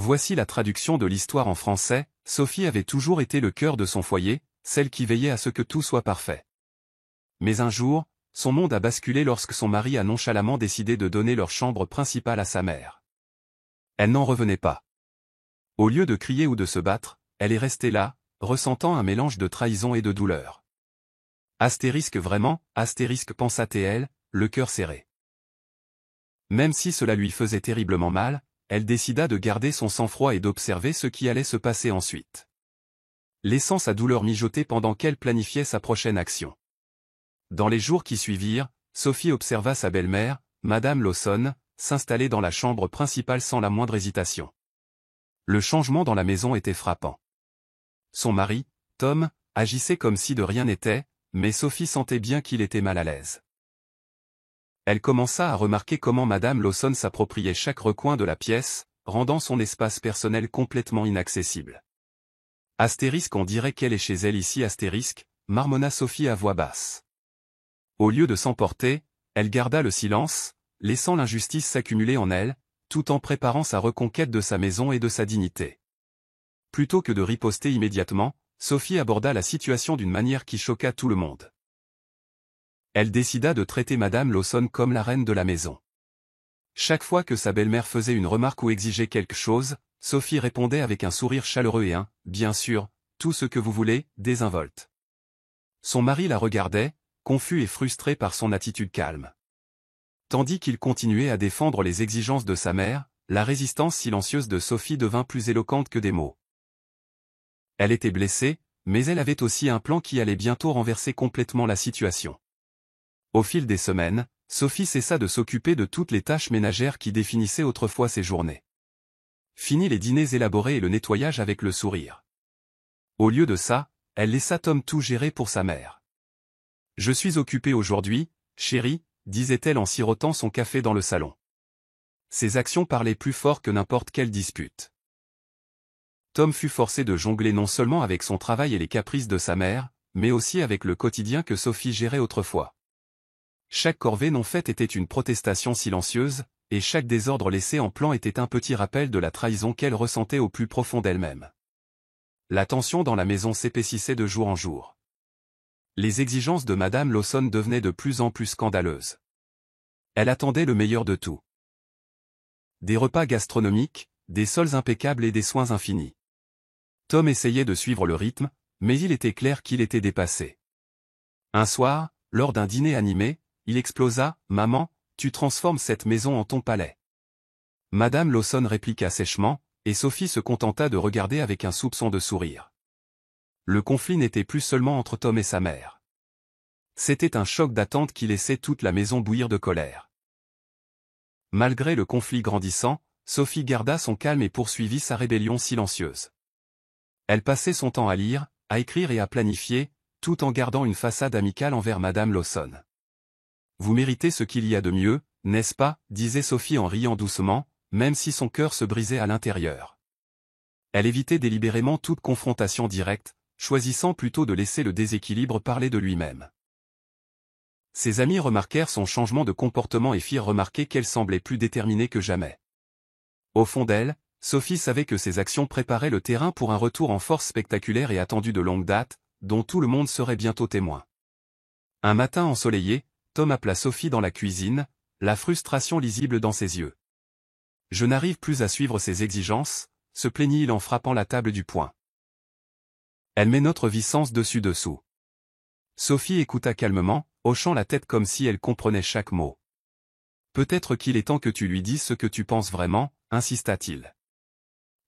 Voici la traduction de l'histoire en français. Sophie avait toujours été le cœur de son foyer, celle qui veillait à ce que tout soit parfait. Mais un jour, son monde a basculé lorsque son mari a nonchalamment décidé de donner leur chambre principale à sa mère. Elle n'en revenait pas. Au lieu de crier ou de se battre, elle est restée là, ressentant un mélange de trahison et de douleur. Astérisque vraiment, astérisque pensa-t-elle, le cœur serré. Même si cela lui faisait terriblement mal, elle décida de garder son sang-froid et d'observer ce qui allait se passer ensuite. Laissant sa douleur mijoter pendant qu'elle planifiait sa prochaine action. Dans les jours qui suivirent, Sophie observa sa belle-mère, Madame Lawson, s'installer dans la chambre principale sans la moindre hésitation. Le changement dans la maison était frappant. Son mari, Tom, agissait comme si de rien n'était, mais Sophie sentait bien qu'il était mal à l'aise. Elle commença à remarquer comment Madame Lawson s'appropriait chaque recoin de la pièce, rendant son espace personnel complètement inaccessible. Astérisque, on dirait qu'elle est chez elle ici, astérisque, marmonna Sophie à voix basse. Au lieu de s'emporter, elle garda le silence, laissant l'injustice s'accumuler en elle, tout en préparant sa reconquête de sa maison et de sa dignité. Plutôt que de riposter immédiatement, Sophie aborda la situation d'une manière qui choqua tout le monde. Elle décida de traiter Madame Lawson comme la reine de la maison. Chaque fois que sa belle-mère faisait une remarque ou exigeait quelque chose, Sophie répondait avec un sourire chaleureux et bien sûr, tout ce que vous voulez, désinvolte. Son mari la regardait, confus et frustré par son attitude calme. Tandis qu'il continuait à défendre les exigences de sa mère, la résistance silencieuse de Sophie devint plus éloquente que des mots. Elle était blessée, mais elle avait aussi un plan qui allait bientôt renverser complètement la situation. Au fil des semaines, Sophie cessa de s'occuper de toutes les tâches ménagères qui définissaient autrefois ses journées. Fini les dîners élaborés et le nettoyage avec le sourire. Au lieu de ça, elle laissa Tom tout gérer pour sa mère. « Je suis occupée aujourd'hui, chérie », disait-elle en sirotant son café dans le salon. Ses actions parlaient plus fort que n'importe quelle dispute. Tom fut forcé de jongler non seulement avec son travail et les caprices de sa mère, mais aussi avec le quotidien que Sophie gérait autrefois. Chaque corvée non faite était une protestation silencieuse, et chaque désordre laissé en plan était un petit rappel de la trahison qu'elle ressentait au plus profond d'elle-même. La tension dans la maison s'épaississait de jour en jour. Les exigences de Madame Lawson devenaient de plus en plus scandaleuses. Elle attendait le meilleur de tout. Des repas gastronomiques, des sols impeccables et des soins infinis. Tom essayait de suivre le rythme, mais il était clair qu'il était dépassé. Un soir, lors d'un dîner animé, il explosa « Maman, tu transformes cette maison en ton palais ». Madame Lawson répliqua sèchement, et Sophie se contenta de regarder avec un soupçon de sourire. Le conflit n'était plus seulement entre Tom et sa mère. C'était un choc d'attente qui laissait toute la maison bouillir de colère. Malgré le conflit grandissant, Sophie garda son calme et poursuivit sa rébellion silencieuse. Elle passait son temps à lire, à écrire et à planifier, tout en gardant une façade amicale envers Madame Lawson. « Vous méritez ce qu'il y a de mieux, n'est-ce pas ?» disait Sophie en riant doucement, même si son cœur se brisait à l'intérieur. Elle évitait délibérément toute confrontation directe, choisissant plutôt de laisser le déséquilibre parler de lui-même. Ses amis remarquèrent son changement de comportement et firent remarquer qu'elle semblait plus déterminée que jamais. Au fond d'elle, Sophie savait que ses actions préparaient le terrain pour un retour en force spectaculaire et attendu de longue date, dont tout le monde serait bientôt témoin. Un matin ensoleillé, Tom appela Sophie dans la cuisine, la frustration lisible dans ses yeux. « Je n'arrive plus à suivre ses exigences », se plaignit-il en frappant la table du poing. « Elle met notre vie sens dessus-dessous. » Sophie écouta calmement, hochant la tête comme si elle comprenait chaque mot. « Peut-être qu'il est temps que tu lui dises ce que tu penses vraiment, » insista-t-il.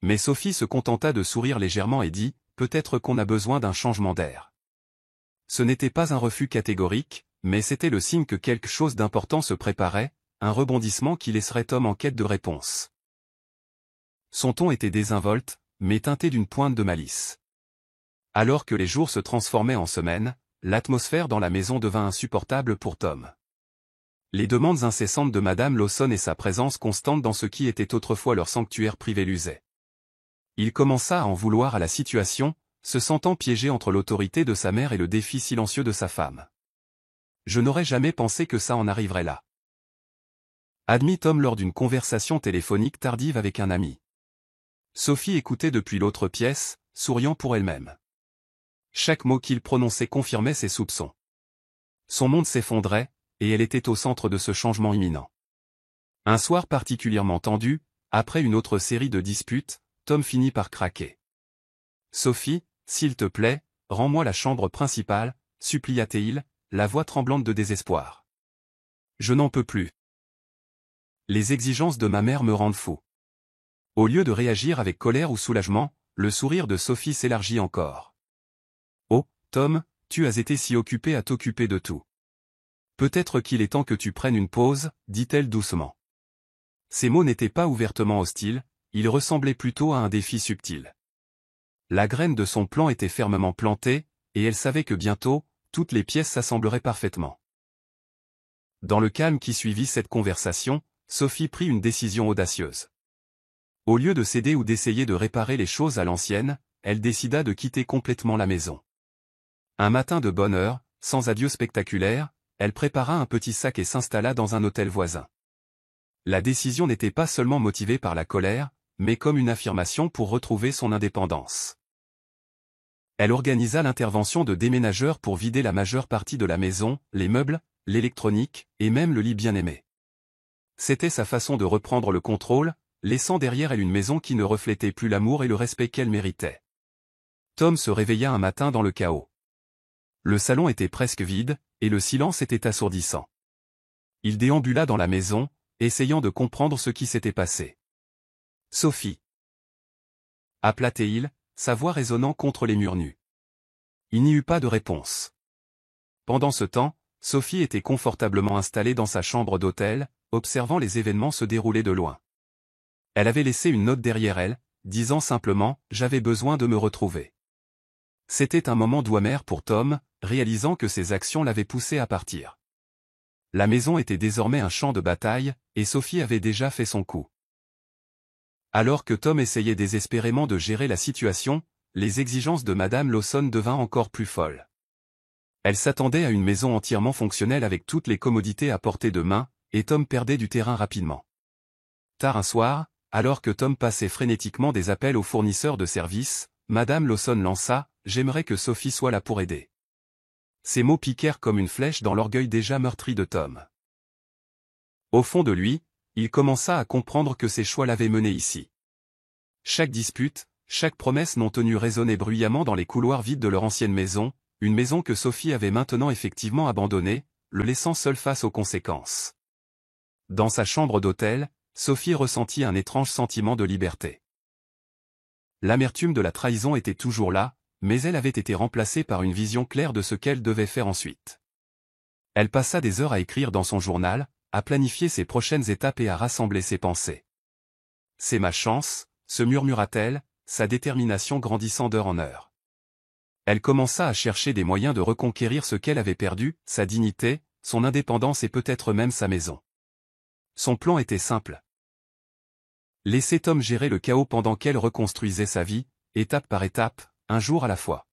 Mais Sophie se contenta de sourire légèrement et dit, « Peut-être qu'on a besoin d'un changement d'air. » Ce n'était pas un refus catégorique, mais c'était le signe que quelque chose d'important se préparait, un rebondissement qui laisserait Tom en quête de réponse. Son ton était désinvolte, mais teinté d'une pointe de malice. Alors que les jours se transformaient en semaines, l'atmosphère dans la maison devint insupportable pour Tom. Les demandes incessantes de Madame Lawson et sa présence constante dans ce qui était autrefois leur sanctuaire privé l'usaient. Il commença à en vouloir à la situation, se sentant piégé entre l'autorité de sa mère et le défi silencieux de sa femme. « Je n'aurais jamais pensé que ça en arriverait là. » admit Tom lors d'une conversation téléphonique tardive avec un ami. Sophie écoutait depuis l'autre pièce, souriant pour elle-même. Chaque mot qu'il prononçait confirmait ses soupçons. Son monde s'effondrait, et elle était au centre de ce changement imminent. Un soir particulièrement tendu, après une autre série de disputes, Tom finit par craquer. « Sophie, s'il te plaît, rends-moi la chambre principale, supplia-t-il, la voix tremblante de désespoir. Je n'en peux plus. Les exigences de ma mère me rendent fou. » Au lieu de réagir avec colère ou soulagement, le sourire de Sophie s'élargit encore. « Oh, Tom, tu as été si occupé à t'occuper de tout. Peut-être qu'il est temps que tu prennes une pause, dit-elle doucement. » Ces mots n'étaient pas ouvertement hostiles, ils ressemblaient plutôt à un défi subtil. La graine de son plan était fermement plantée, et elle savait que bientôt, toutes les pièces s'assembleraient parfaitement. Dans le calme qui suivit cette conversation, Sophie prit une décision audacieuse. Au lieu de céder ou d'essayer de réparer les choses à l'ancienne, elle décida de quitter complètement la maison. Un matin de bonne heure, sans adieu spectaculaire, elle prépara un petit sac et s'installa dans un hôtel voisin. La décision n'était pas seulement motivée par la colère, mais comme une affirmation pour retrouver son indépendance. Elle organisa l'intervention de déménageurs pour vider la majeure partie de la maison, les meubles, l'électronique, et même le lit bien-aimé. C'était sa façon de reprendre le contrôle, laissant derrière elle une maison qui ne reflétait plus l'amour et le respect qu'elle méritait. Tom se réveilla un matin dans le chaos. Le salon était presque vide, et le silence était assourdissant. Il déambula dans la maison, essayant de comprendre ce qui s'était passé. « Sophie !» appela-t-il, sa voix résonnant contre les murs nus. Il n'y eut pas de réponse. Pendant ce temps, Sophie était confortablement installée dans sa chambre d'hôtel, observant les événements se dérouler de loin. Elle avait laissé une note derrière elle, disant simplement « J'avais besoin de me retrouver ». C'était un moment doux amer pour Tom, réalisant que ses actions l'avaient poussé à partir. La maison était désormais un champ de bataille, et Sophie avait déjà fait son coup. Alors que Tom essayait désespérément de gérer la situation, les exigences de Madame Lawson devinrent encore plus folles. Elle s'attendait à une maison entièrement fonctionnelle avec toutes les commodités à portée de main, et Tom perdait du terrain rapidement. Tard un soir, alors que Tom passait frénétiquement des appels aux fournisseurs de services, Madame Lawson lança « J'aimerais que Sophie soit là pour aider ». Ces mots piquèrent comme une flèche dans l'orgueil déjà meurtri de Tom. Au fond de lui, il commença à comprendre que ses choix l'avaient mené ici. Chaque dispute, chaque promesse non tenue résonnait bruyamment dans les couloirs vides de leur ancienne maison, une maison que Sophie avait maintenant effectivement abandonnée, le laissant seul face aux conséquences. Dans sa chambre d'hôtel, Sophie ressentit un étrange sentiment de liberté. L'amertume de la trahison était toujours là, mais elle avait été remplacée par une vision claire de ce qu'elle devait faire ensuite. Elle passa des heures à écrire dans son journal, à planifier ses prochaines étapes et à rassembler ses pensées. « C'est ma chance », se murmura-t-elle, sa détermination grandissant d'heure en heure. Elle commença à chercher des moyens de reconquérir ce qu'elle avait perdu, sa dignité, son indépendance et peut-être même sa maison. Son plan était simple. Laisser Tom gérer le chaos pendant qu'elle reconstruisait sa vie, étape par étape, un jour à la fois.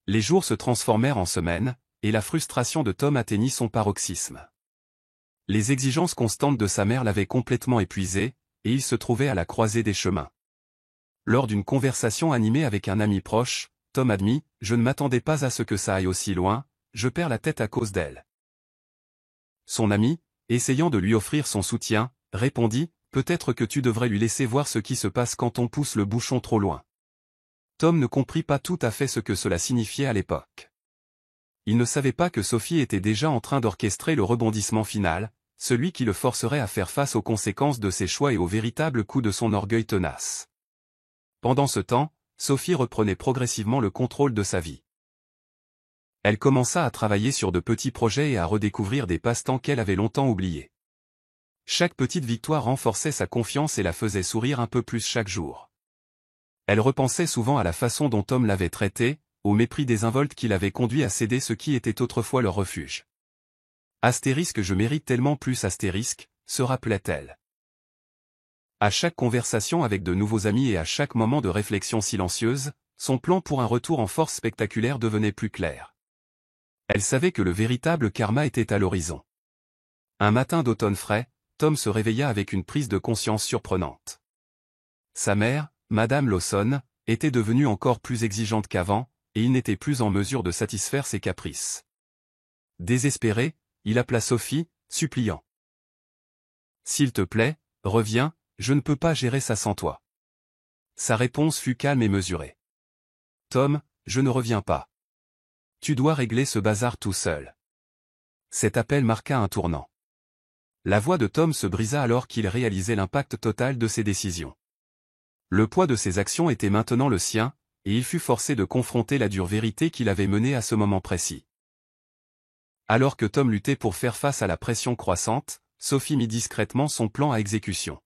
Les jours se transformèrent en semaines, et la frustration de Tom atteignit son paroxysme. Les exigences constantes de sa mère l'avaient complètement épuisé, et il se trouvait à la croisée des chemins. Lors d'une conversation animée avec un ami proche, Tom admit « Je ne m'attendais pas à ce que ça aille aussi loin, je perds la tête à cause d'elle. » Son ami, essayant de lui offrir son soutien, répondit « Peut-être que tu devrais lui laisser voir ce qui se passe quand on pousse le bouchon trop loin. » Tom ne comprit pas tout à fait ce que cela signifiait à l'époque. Il ne savait pas que Sophie était déjà en train d'orchestrer le rebondissement final, celui qui le forcerait à faire face aux conséquences de ses choix et au véritable coup de son orgueil tenace. Pendant ce temps, Sophie reprenait progressivement le contrôle de sa vie. Elle commença à travailler sur de petits projets et à redécouvrir des passe-temps qu'elle avait longtemps oubliés. Chaque petite victoire renforçait sa confiance et la faisait sourire un peu plus chaque jour. Elle repensait souvent à la façon dont Tom l'avait traitée, au mépris désinvolte qui l'avait conduit à céder ce qui était autrefois leur refuge. Astérisque je mérite tellement plus astérisque, se rappelait-elle. À chaque conversation avec de nouveaux amis et à chaque moment de réflexion silencieuse, son plan pour un retour en force spectaculaire devenait plus clair. Elle savait que le véritable karma était à l'horizon. Un matin d'automne frais, Tom se réveilla avec une prise de conscience surprenante. Sa mère, Madame Lawson, était devenue encore plus exigeante qu'avant, et il n'était plus en mesure de satisfaire ses caprices. Désespéré, il appela Sophie, suppliant. « S'il te plaît, reviens, je ne peux pas gérer ça sans toi. » Sa réponse fut calme et mesurée. « Tom, je ne reviens pas. Tu dois régler ce bazar tout seul. » Cet appel marqua un tournant. La voix de Tom se brisa alors qu'il réalisait l'impact total de ses décisions. Le poids de ses actions était maintenant le sien, et il fut forcé de confronter la dure vérité qu'il avait menée à ce moment précis. Alors que Tom luttait pour faire face à la pression croissante, Sophie mit discrètement son plan à exécution.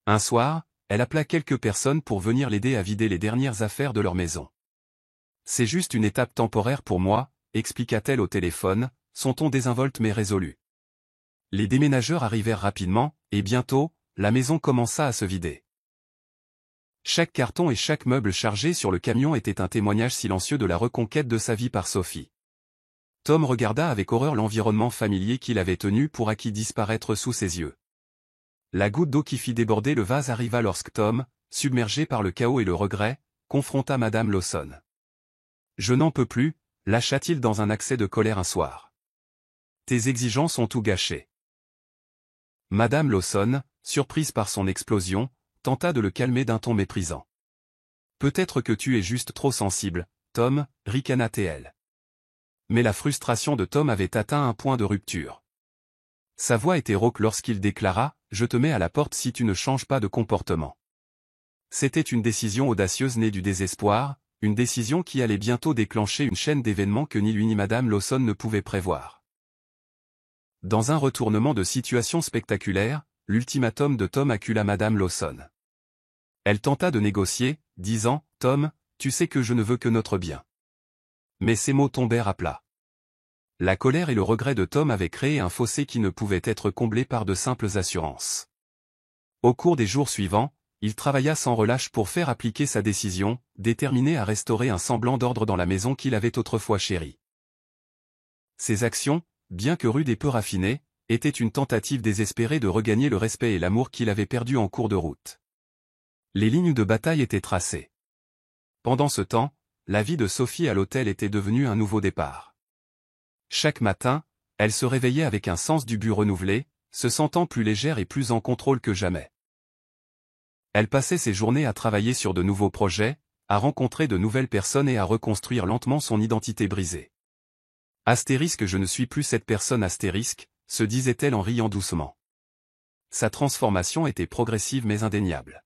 Un soir, elle appela quelques personnes pour venir l'aider à vider les dernières affaires de leur maison. « C'est juste une étape temporaire pour moi », expliqua-t-elle au téléphone, son ton désinvolte mais résolu. Les déménageurs arrivèrent rapidement, et bientôt, la maison commença à se vider. Chaque carton et chaque meuble chargé sur le camion était un témoignage silencieux de la reconquête de sa vie par Sophie. Tom regarda avec horreur l'environnement familier qu'il avait tenu pour acquis disparaître sous ses yeux. La goutte d'eau qui fit déborder le vase arriva lorsque Tom, submergé par le chaos et le regret, confronta Madame Lawson. « Je n'en peux plus », lâcha-t-il dans un accès de colère un soir. « Tes exigences ont tout gâché. » Madame Lawson, surprise par son explosion, tenta de le calmer d'un ton méprisant. « Peut-être que tu es juste trop sensible, Tom, ricana-t-elle. Mais la frustration de Tom avait atteint un point de rupture. Sa voix était rauque lorsqu'il déclara « Je te mets à la porte si tu ne changes pas de comportement. » C'était une décision audacieuse née du désespoir, une décision qui allait bientôt déclencher une chaîne d'événements que ni lui ni Madame Lawson ne pouvaient prévoir. Dans un retournement de situation spectaculaire, l'ultimatum de Tom accula Madame Lawson. Elle tenta de négocier, disant « Tom, tu sais que je ne veux que notre bien. » Mais ces mots tombèrent à plat. La colère et le regret de Tom avaient créé un fossé qui ne pouvait être comblé par de simples assurances. Au cours des jours suivants, il travailla sans relâche pour faire appliquer sa décision, déterminé à restaurer un semblant d'ordre dans la maison qu'il avait autrefois chérie. Ses actions, bien que rudes et peu raffinées, étaient une tentative désespérée de regagner le respect et l'amour qu'il avait perdu en cours de route. Les lignes de bataille étaient tracées. Pendant ce temps, la vie de Sophie à l'hôtel était devenue un nouveau départ. Chaque matin, elle se réveillait avec un sens du but renouvelé, se sentant plus légère et plus en contrôle que jamais. Elle passait ses journées à travailler sur de nouveaux projets, à rencontrer de nouvelles personnes et à reconstruire lentement son identité brisée. Astérisque, je ne suis plus cette personne astérisque, se disait-elle en riant doucement. Sa transformation était progressive mais indéniable.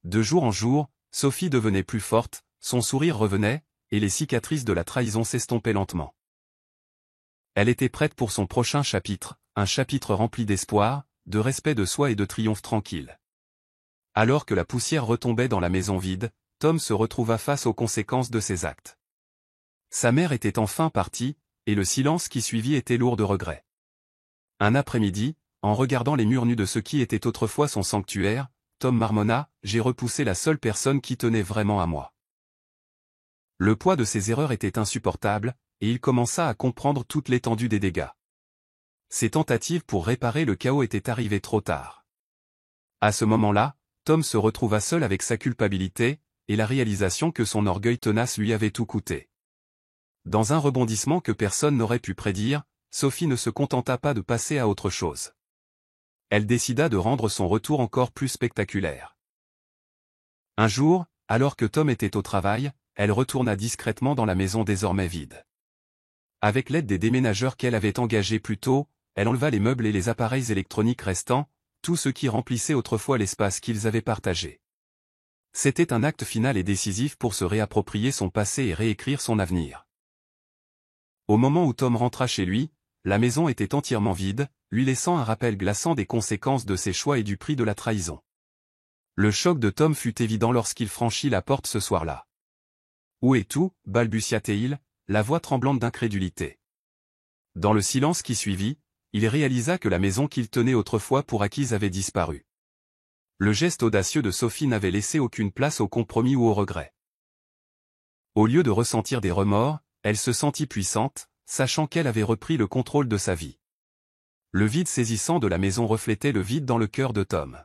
De jour en jour, Sophie devenait plus forte, son sourire revenait, et les cicatrices de la trahison s'estompaient lentement. Elle était prête pour son prochain chapitre, un chapitre rempli d'espoir, de respect de soi et de triomphe tranquille. Alors que la poussière retombait dans la maison vide, Tom se retrouva face aux conséquences de ses actes. Sa mère était enfin partie, et le silence qui suivit était lourd de regrets. Un après-midi, en regardant les murs nus de ce qui était autrefois son sanctuaire, Tom marmonna « J'ai repoussé la seule personne qui tenait vraiment à moi. » Le poids de ses erreurs était insupportable, et il commença à comprendre toute l'étendue des dégâts. Ses tentatives pour réparer le chaos étaient arrivées trop tard. À ce moment-là, Tom se retrouva seul avec sa culpabilité, et la réalisation que son orgueil tenace lui avait tout coûté. Dans un rebondissement que personne n'aurait pu prédire, Sophie ne se contenta pas de passer à autre chose. Elle décida de rendre son retour encore plus spectaculaire. Un jour, alors que Tom était au travail, elle retourna discrètement dans la maison désormais vide. Avec l'aide des déménageurs qu'elle avait engagés plus tôt, elle enleva les meubles et les appareils électroniques restants, tout ce qui remplissait autrefois l'espace qu'ils avaient partagé. C'était un acte final et décisif pour se réapproprier son passé et réécrire son avenir. Au moment où Tom rentra chez lui, la maison était entièrement vide, lui laissant un rappel glaçant des conséquences de ses choix et du prix de la trahison. Le choc de Tom fut évident lorsqu'il franchit la porte ce soir-là. « Où est tout ?» balbutia-t-il, la voix tremblante d'incrédulité. Dans le silence qui suivit, il réalisa que la maison qu'il tenait autrefois pour acquise avait disparu. Le geste audacieux de Sophie n'avait laissé aucune place au compromis ou au regret. Au lieu de ressentir des remords, elle se sentit puissante, sachant qu'elle avait repris le contrôle de sa vie. Le vide saisissant de la maison reflétait le vide dans le cœur de Tom.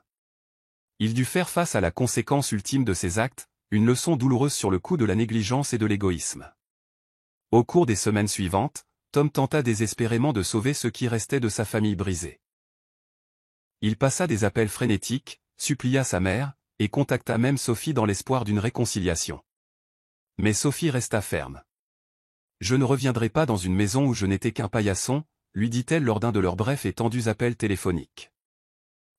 Il dut faire face à la conséquence ultime de ses actes, une leçon douloureuse sur le coup de la négligence et de l'égoïsme. Au cours des semaines suivantes, Tom tenta désespérément de sauver ce qui restait de sa famille brisée. Il passa des appels frénétiques, supplia sa mère, et contacta même Sophie dans l'espoir d'une réconciliation. Mais Sophie resta ferme. « Je ne reviendrai pas dans une maison où je n'étais qu'un paillasson », lui dit-elle lors d'un de leurs brefs et tendus appels téléphoniques.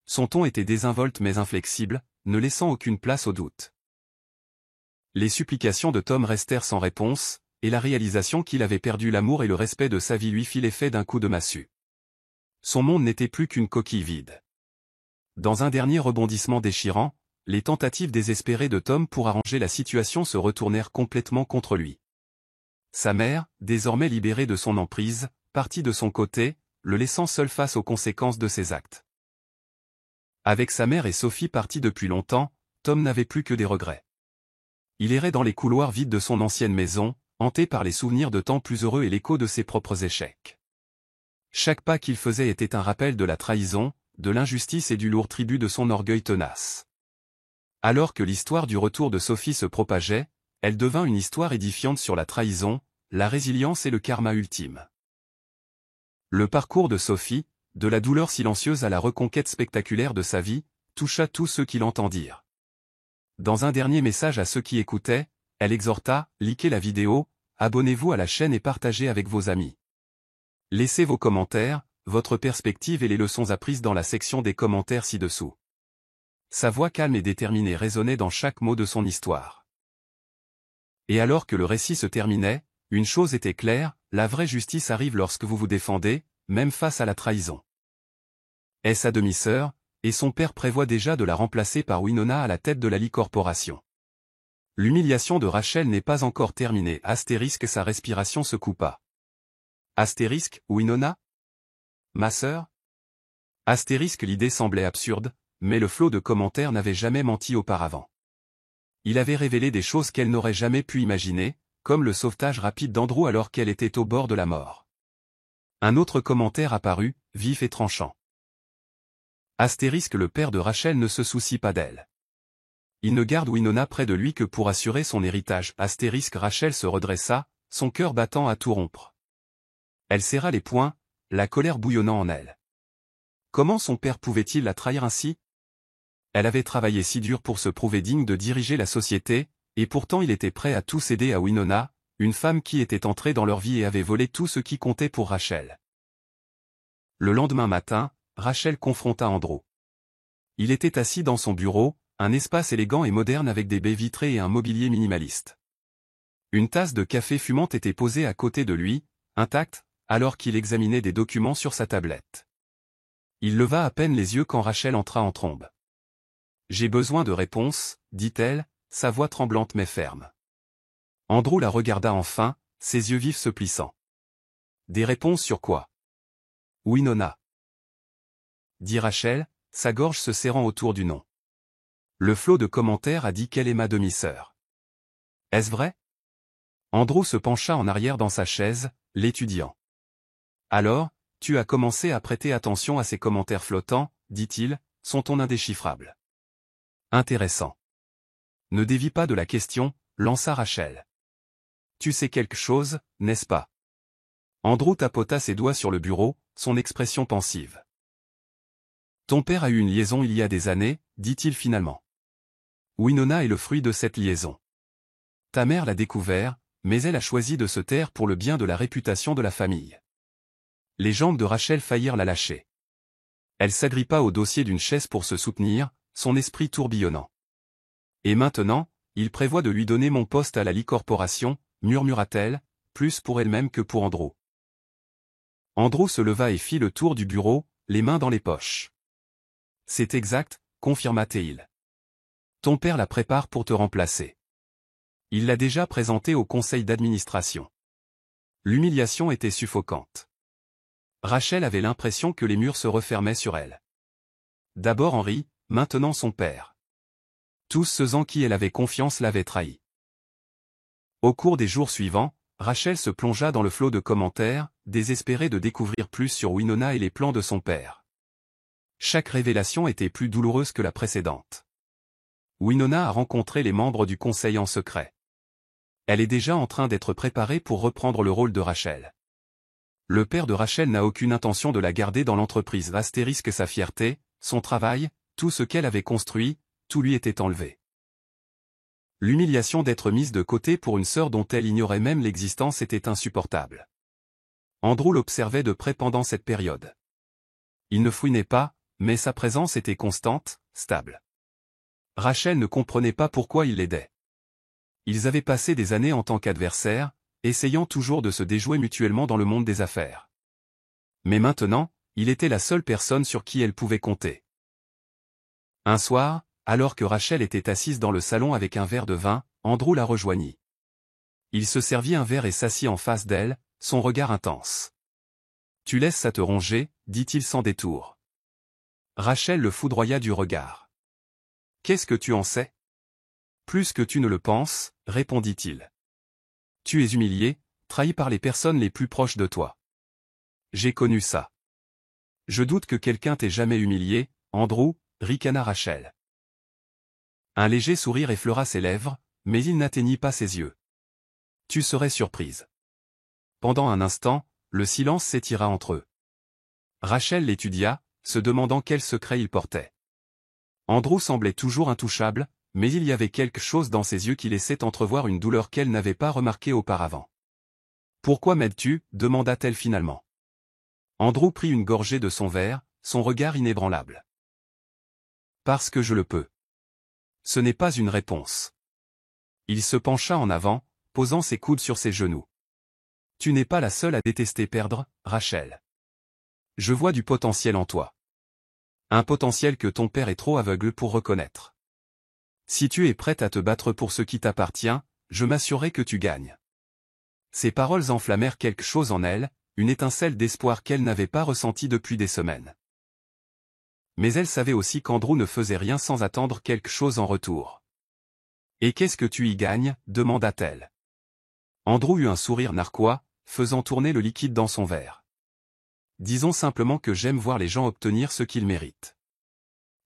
Son ton était désinvolte mais inflexible, ne laissant aucune place au doute. Les supplications de Tom restèrent sans réponse, et la réalisation qu'il avait perdu l'amour et le respect de sa vie lui fit l'effet d'un coup de massue. Son monde n'était plus qu'une coquille vide. Dans un dernier rebondissement déchirant, les tentatives désespérées de Tom pour arranger la situation se retournèrent complètement contre lui. Sa mère, désormais libérée de son emprise, partit de son côté, le laissant seul face aux conséquences de ses actes. Avec sa mère et Sophie parties depuis longtemps, Tom n'avait plus que des regrets. Il errait dans les couloirs vides de son ancienne maison, hanté par les souvenirs de temps plus heureux et l'écho de ses propres échecs. Chaque pas qu'il faisait était un rappel de la trahison, de l'injustice et du lourd tribut de son orgueil tenace. Alors que l'histoire du retour de Sophie se propageait, elle devint une histoire édifiante sur la trahison, la résilience et le karma ultime. Le parcours de Sophie, de la douleur silencieuse à la reconquête spectaculaire de sa vie, toucha tous ceux qui l'entendirent. Dans un dernier message à ceux qui écoutaient, elle exhorta, likez la vidéo, abonnez-vous à la chaîne et partagez avec vos amis. Laissez vos commentaires, votre perspective et les leçons apprises dans la section des commentaires ci-dessous. Sa voix calme et déterminée résonnait dans chaque mot de son histoire. Et alors que le récit se terminait, une chose était claire, la vraie justice arrive lorsque vous vous défendez, même face à la trahison. Est sa demi-sœur, et son père prévoit déjà de la remplacer par Winona à la tête de la Lee Corporation. L'humiliation de Rachel n'est pas encore terminée. Astérisque, sa respiration se coupa. Astérisque, Winona? Ma sœur? Astérisque, l'idée semblait absurde, mais le flot de commentaires n'avait jamais menti auparavant. Il avait révélé des choses qu'elle n'aurait jamais pu imaginer, comme le sauvetage rapide d'Andrew alors qu'elle était au bord de la mort. Un autre commentaire apparut, vif et tranchant. Astérisque, le père de Rachel ne se soucie pas d'elle. Il ne garde Winona près de lui que pour assurer son héritage. Astérisque, Rachel se redressa, son cœur battant à tout rompre. Elle serra les poings, la colère bouillonnant en elle. Comment son père pouvait-il la trahir ainsi? Elle avait travaillé si dur pour se prouver digne de diriger la société, et pourtant il était prêt à tout céder à Winona, une femme qui était entrée dans leur vie et avait volé tout ce qui comptait pour Rachel. Le lendemain matin, Rachel confronta Andrew. Il était assis dans son bureau, un espace élégant et moderne avec des baies vitrées et un mobilier minimaliste. Une tasse de café fumante était posée à côté de lui, intacte, alors qu'il examinait des documents sur sa tablette. Il leva à peine les yeux quand Rachel entra en trombe. « J'ai besoin de réponses, » dit-elle, sa voix tremblante mais ferme. Andrew la regarda enfin, ses yeux vifs se plissant. « Des réponses sur quoi? » « Winona. » dit Rachel, sa gorge se serrant autour du nom. Le flot de commentaires a dit qu'elle est ma demi-sœur. Est-ce vrai? Andrew se pencha en arrière dans sa chaise, l'étudiant. Alors, tu as commencé à prêter attention à ces commentaires flottants, dit-il, son ton indéchiffrable. Intéressant. Ne dévie pas de la question, lança Rachel. Tu sais quelque chose, n'est-ce pas? Andrew tapota ses doigts sur le bureau, son expression pensive. Ton père a eu une liaison il y a des années, dit-il finalement. Winona est le fruit de cette liaison. Ta mère l'a découvert, mais elle a choisi de se taire pour le bien de la réputation de la famille. Les jambes de Rachel faillirent la lâcher. Elle s'agrippa au dossier d'une chaise pour se soutenir, son esprit tourbillonnant. Et maintenant, il prévoit de lui donner mon poste à la Lee Corporation, murmura-t-elle, plus pour elle-même que pour Andrew. Andrew se leva et fit le tour du bureau, les mains dans les poches. C'est exact, confirma Teil. Ton père la prépare pour te remplacer. Il l'a déjà présenté au conseil d'administration. L'humiliation était suffocante. Rachel avait l'impression que les murs se refermaient sur elle. D'abord Henry, maintenant son père. Tous ceux en qui elle avait confiance l'avaient trahi. Au cours des jours suivants, Rachel se plongea dans le flot de commentaires, désespérée de découvrir plus sur Winona et les plans de son père. Chaque révélation était plus douloureuse que la précédente. Winona a rencontré les membres du conseil en secret. Elle est déjà en train d'être préparée pour reprendre le rôle de Rachel. Le père de Rachel n'a aucune intention de la garder dans l'entreprise. Astérisque sa fierté, son travail, tout ce qu'elle avait construit, tout lui était enlevé. L'humiliation d'être mise de côté pour une sœur dont elle ignorait même l'existence était insupportable. Andrew l'observait de près pendant cette période. Il ne fouinait pas, mais sa présence était constante, stable. Rachel ne comprenait pas pourquoi il l'aidait. Ils avaient passé des années en tant qu'adversaires, essayant toujours de se déjouer mutuellement dans le monde des affaires. Mais maintenant, il était la seule personne sur qui elle pouvait compter. Un soir, alors que Rachel était assise dans le salon avec un verre de vin, Andrew la rejoignit. Il se servit un verre et s'assit en face d'elle, son regard intense. « Tu laisses ça te ronger » dit-il sans détour. Rachel le foudroya du regard. « Qu'est-ce que tu en sais ?»« Plus que tu ne le penses » répondit-il. « Tu es humilié, trahi par les personnes les plus proches de toi. J'ai connu ça. »« Je doute que quelqu'un t'ait jamais humilié, Andrew » ricana Rachel. Un léger sourire effleura ses lèvres, mais il n'atteignit pas ses yeux. « Tu serais surprise. » Pendant un instant, le silence s'étira entre eux. Rachel l'étudia, se demandant quel secret il portait. Andrew semblait toujours intouchable, mais il y avait quelque chose dans ses yeux qui laissait entrevoir une douleur qu'elle n'avait pas remarquée auparavant. « Pourquoi m'aides-tu » demanda-t-elle finalement. Andrew prit une gorgée de son verre, son regard inébranlable. « Parce que je le peux. » Ce n'est pas une réponse. Il se pencha en avant, posant ses coudes sur ses genoux. « Tu n'es pas la seule à détester perdre, Rachel. Je vois du potentiel en toi. Un potentiel que ton père est trop aveugle pour reconnaître. Si tu es prête à te battre pour ce qui t'appartient, je m'assurerai que tu gagnes. » Ces paroles enflammèrent quelque chose en elle, une étincelle d'espoir qu'elle n'avait pas ressentie depuis des semaines. Mais elle savait aussi qu'Andrew ne faisait rien sans attendre quelque chose en retour. « Et qu'est-ce que tu y gagnes » demanda-t-elle. Andrew eut un sourire narquois, faisant tourner le liquide dans son verre. « Disons simplement que j'aime voir les gens obtenir ce qu'ils méritent. »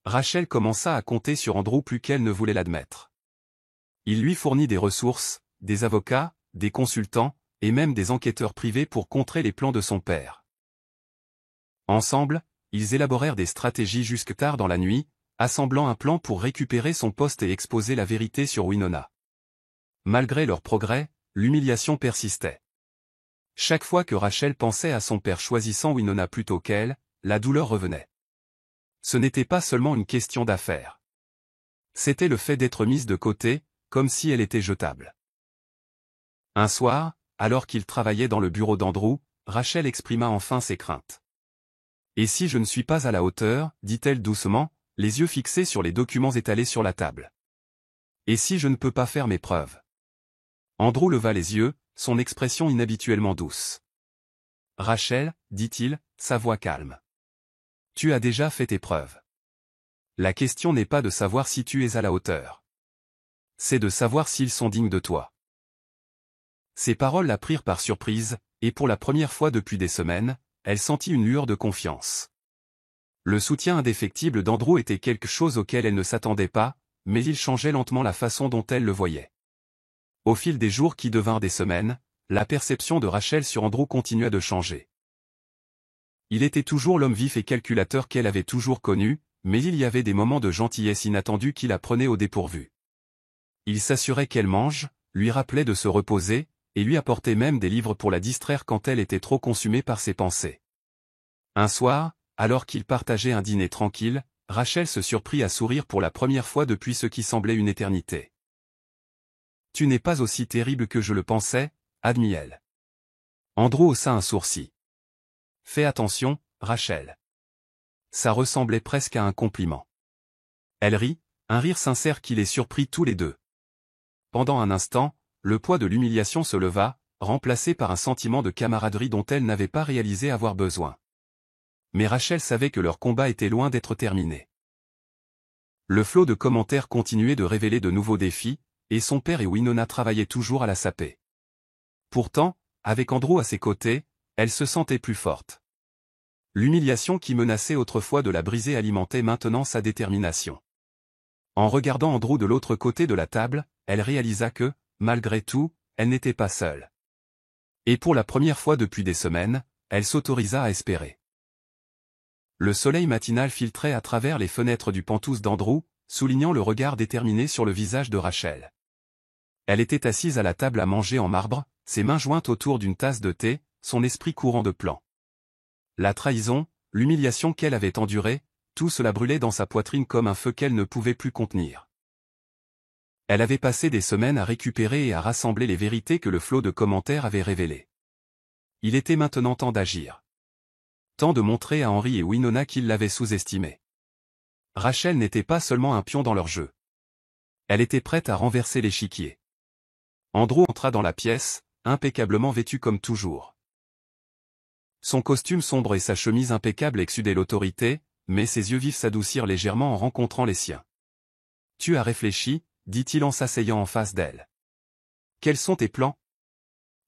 Rachel commença à compter sur Andrew plus qu'elle ne voulait l'admettre. Il lui fournit des ressources, des avocats, des consultants, et même des enquêteurs privés pour contrer les plans de son père. Ensemble, ils élaborèrent des stratégies jusque tard dans la nuit, assemblant un plan pour récupérer son poste et exposer la vérité sur Winona. Malgré leur progrès, l'humiliation persistait. Chaque fois que Rachel pensait à son père choisissant Winona plutôt qu'elle, la douleur revenait. Ce n'était pas seulement une question d'affaires. C'était le fait d'être mise de côté, comme si elle était jetable. Un soir, alors qu'il travaillait dans le bureau d'Andrew, Rachel exprima enfin ses craintes. « Et si je ne suis pas à la hauteur » dit-elle doucement, les yeux fixés sur les documents étalés sur la table. « Et si je ne peux pas faire mes preuves ?» Andrew leva les yeux, son expression inhabituellement douce. « Rachel, » dit-il, sa voix calme. « Tu as déjà fait tes preuves. La question n'est pas de savoir si tu es à la hauteur. C'est de savoir s'ils sont dignes de toi. » Ces paroles la prirent par surprise, et pour la première fois depuis des semaines, elle sentit une lueur de confiance. Le soutien indéfectible d'Andrew était quelque chose auquel elle ne s'attendait pas, mais il changeait lentement la façon dont elle le voyait. Au fil des jours qui devinrent des semaines, la perception de Rachel sur Andrew continua de changer. Il était toujours l'homme vif et calculateur qu'elle avait toujours connu, mais il y avait des moments de gentillesse inattendue qui la prenaient au dépourvu. Il s'assurait qu'elle mange, lui rappelait de se reposer, et lui apportait même des livres pour la distraire quand elle était trop consumée par ses pensées. Un soir, alors qu'ils partageaient un dîner tranquille, Rachel se surprit à sourire pour la première fois depuis ce qui semblait une éternité. « Tu n'es pas aussi terrible que je le pensais » admit-elle. Andrew haussa un sourcil. « Fais attention, Rachel. » Ça ressemblait presque à un compliment. Elle rit, un rire sincère qui les surprit tous les deux. Pendant un instant, le poids de l'humiliation se leva, remplacé par un sentiment de camaraderie dont elle n'avait pas réalisé avoir besoin. Mais Rachel savait que leur combat était loin d'être terminé. Le flot de commentaires continuait de révéler de nouveaux défis, et son père et Winona travaillaient toujours à la saper. Pourtant, avec Andrew à ses côtés, elle se sentait plus forte. L'humiliation qui menaçait autrefois de la briser alimentait maintenant sa détermination. En regardant Andrew de l'autre côté de la table, elle réalisa que, malgré tout, elle n'était pas seule. Et pour la première fois depuis des semaines, elle s'autorisa à espérer. Le soleil matinal filtrait à travers les fenêtres du penthouse d'Andrew, soulignant le regard déterminé sur le visage de Rachel. Elle était assise à la table à manger en marbre, ses mains jointes autour d'une tasse de thé, son esprit courant de plans. La trahison, l'humiliation qu'elle avait endurée, tout cela brûlait dans sa poitrine comme un feu qu'elle ne pouvait plus contenir. Elle avait passé des semaines à récupérer et à rassembler les vérités que le flot de commentaires avait révélées. Il était maintenant temps d'agir. Temps de montrer à Henry et Winona qu'ils l'avaient sous-estimée. Rachel n'était pas seulement un pion dans leur jeu. Elle était prête à renverser l'échiquier. Andrew entra dans la pièce, impeccablement vêtu comme toujours. Son costume sombre et sa chemise impeccable exsudaient l'autorité, mais ses yeux vifs s'adoucirent légèrement en rencontrant les siens. « Tu as réfléchi » dit-il en s'asseyant en face d'elle. « Quels sont tes plans »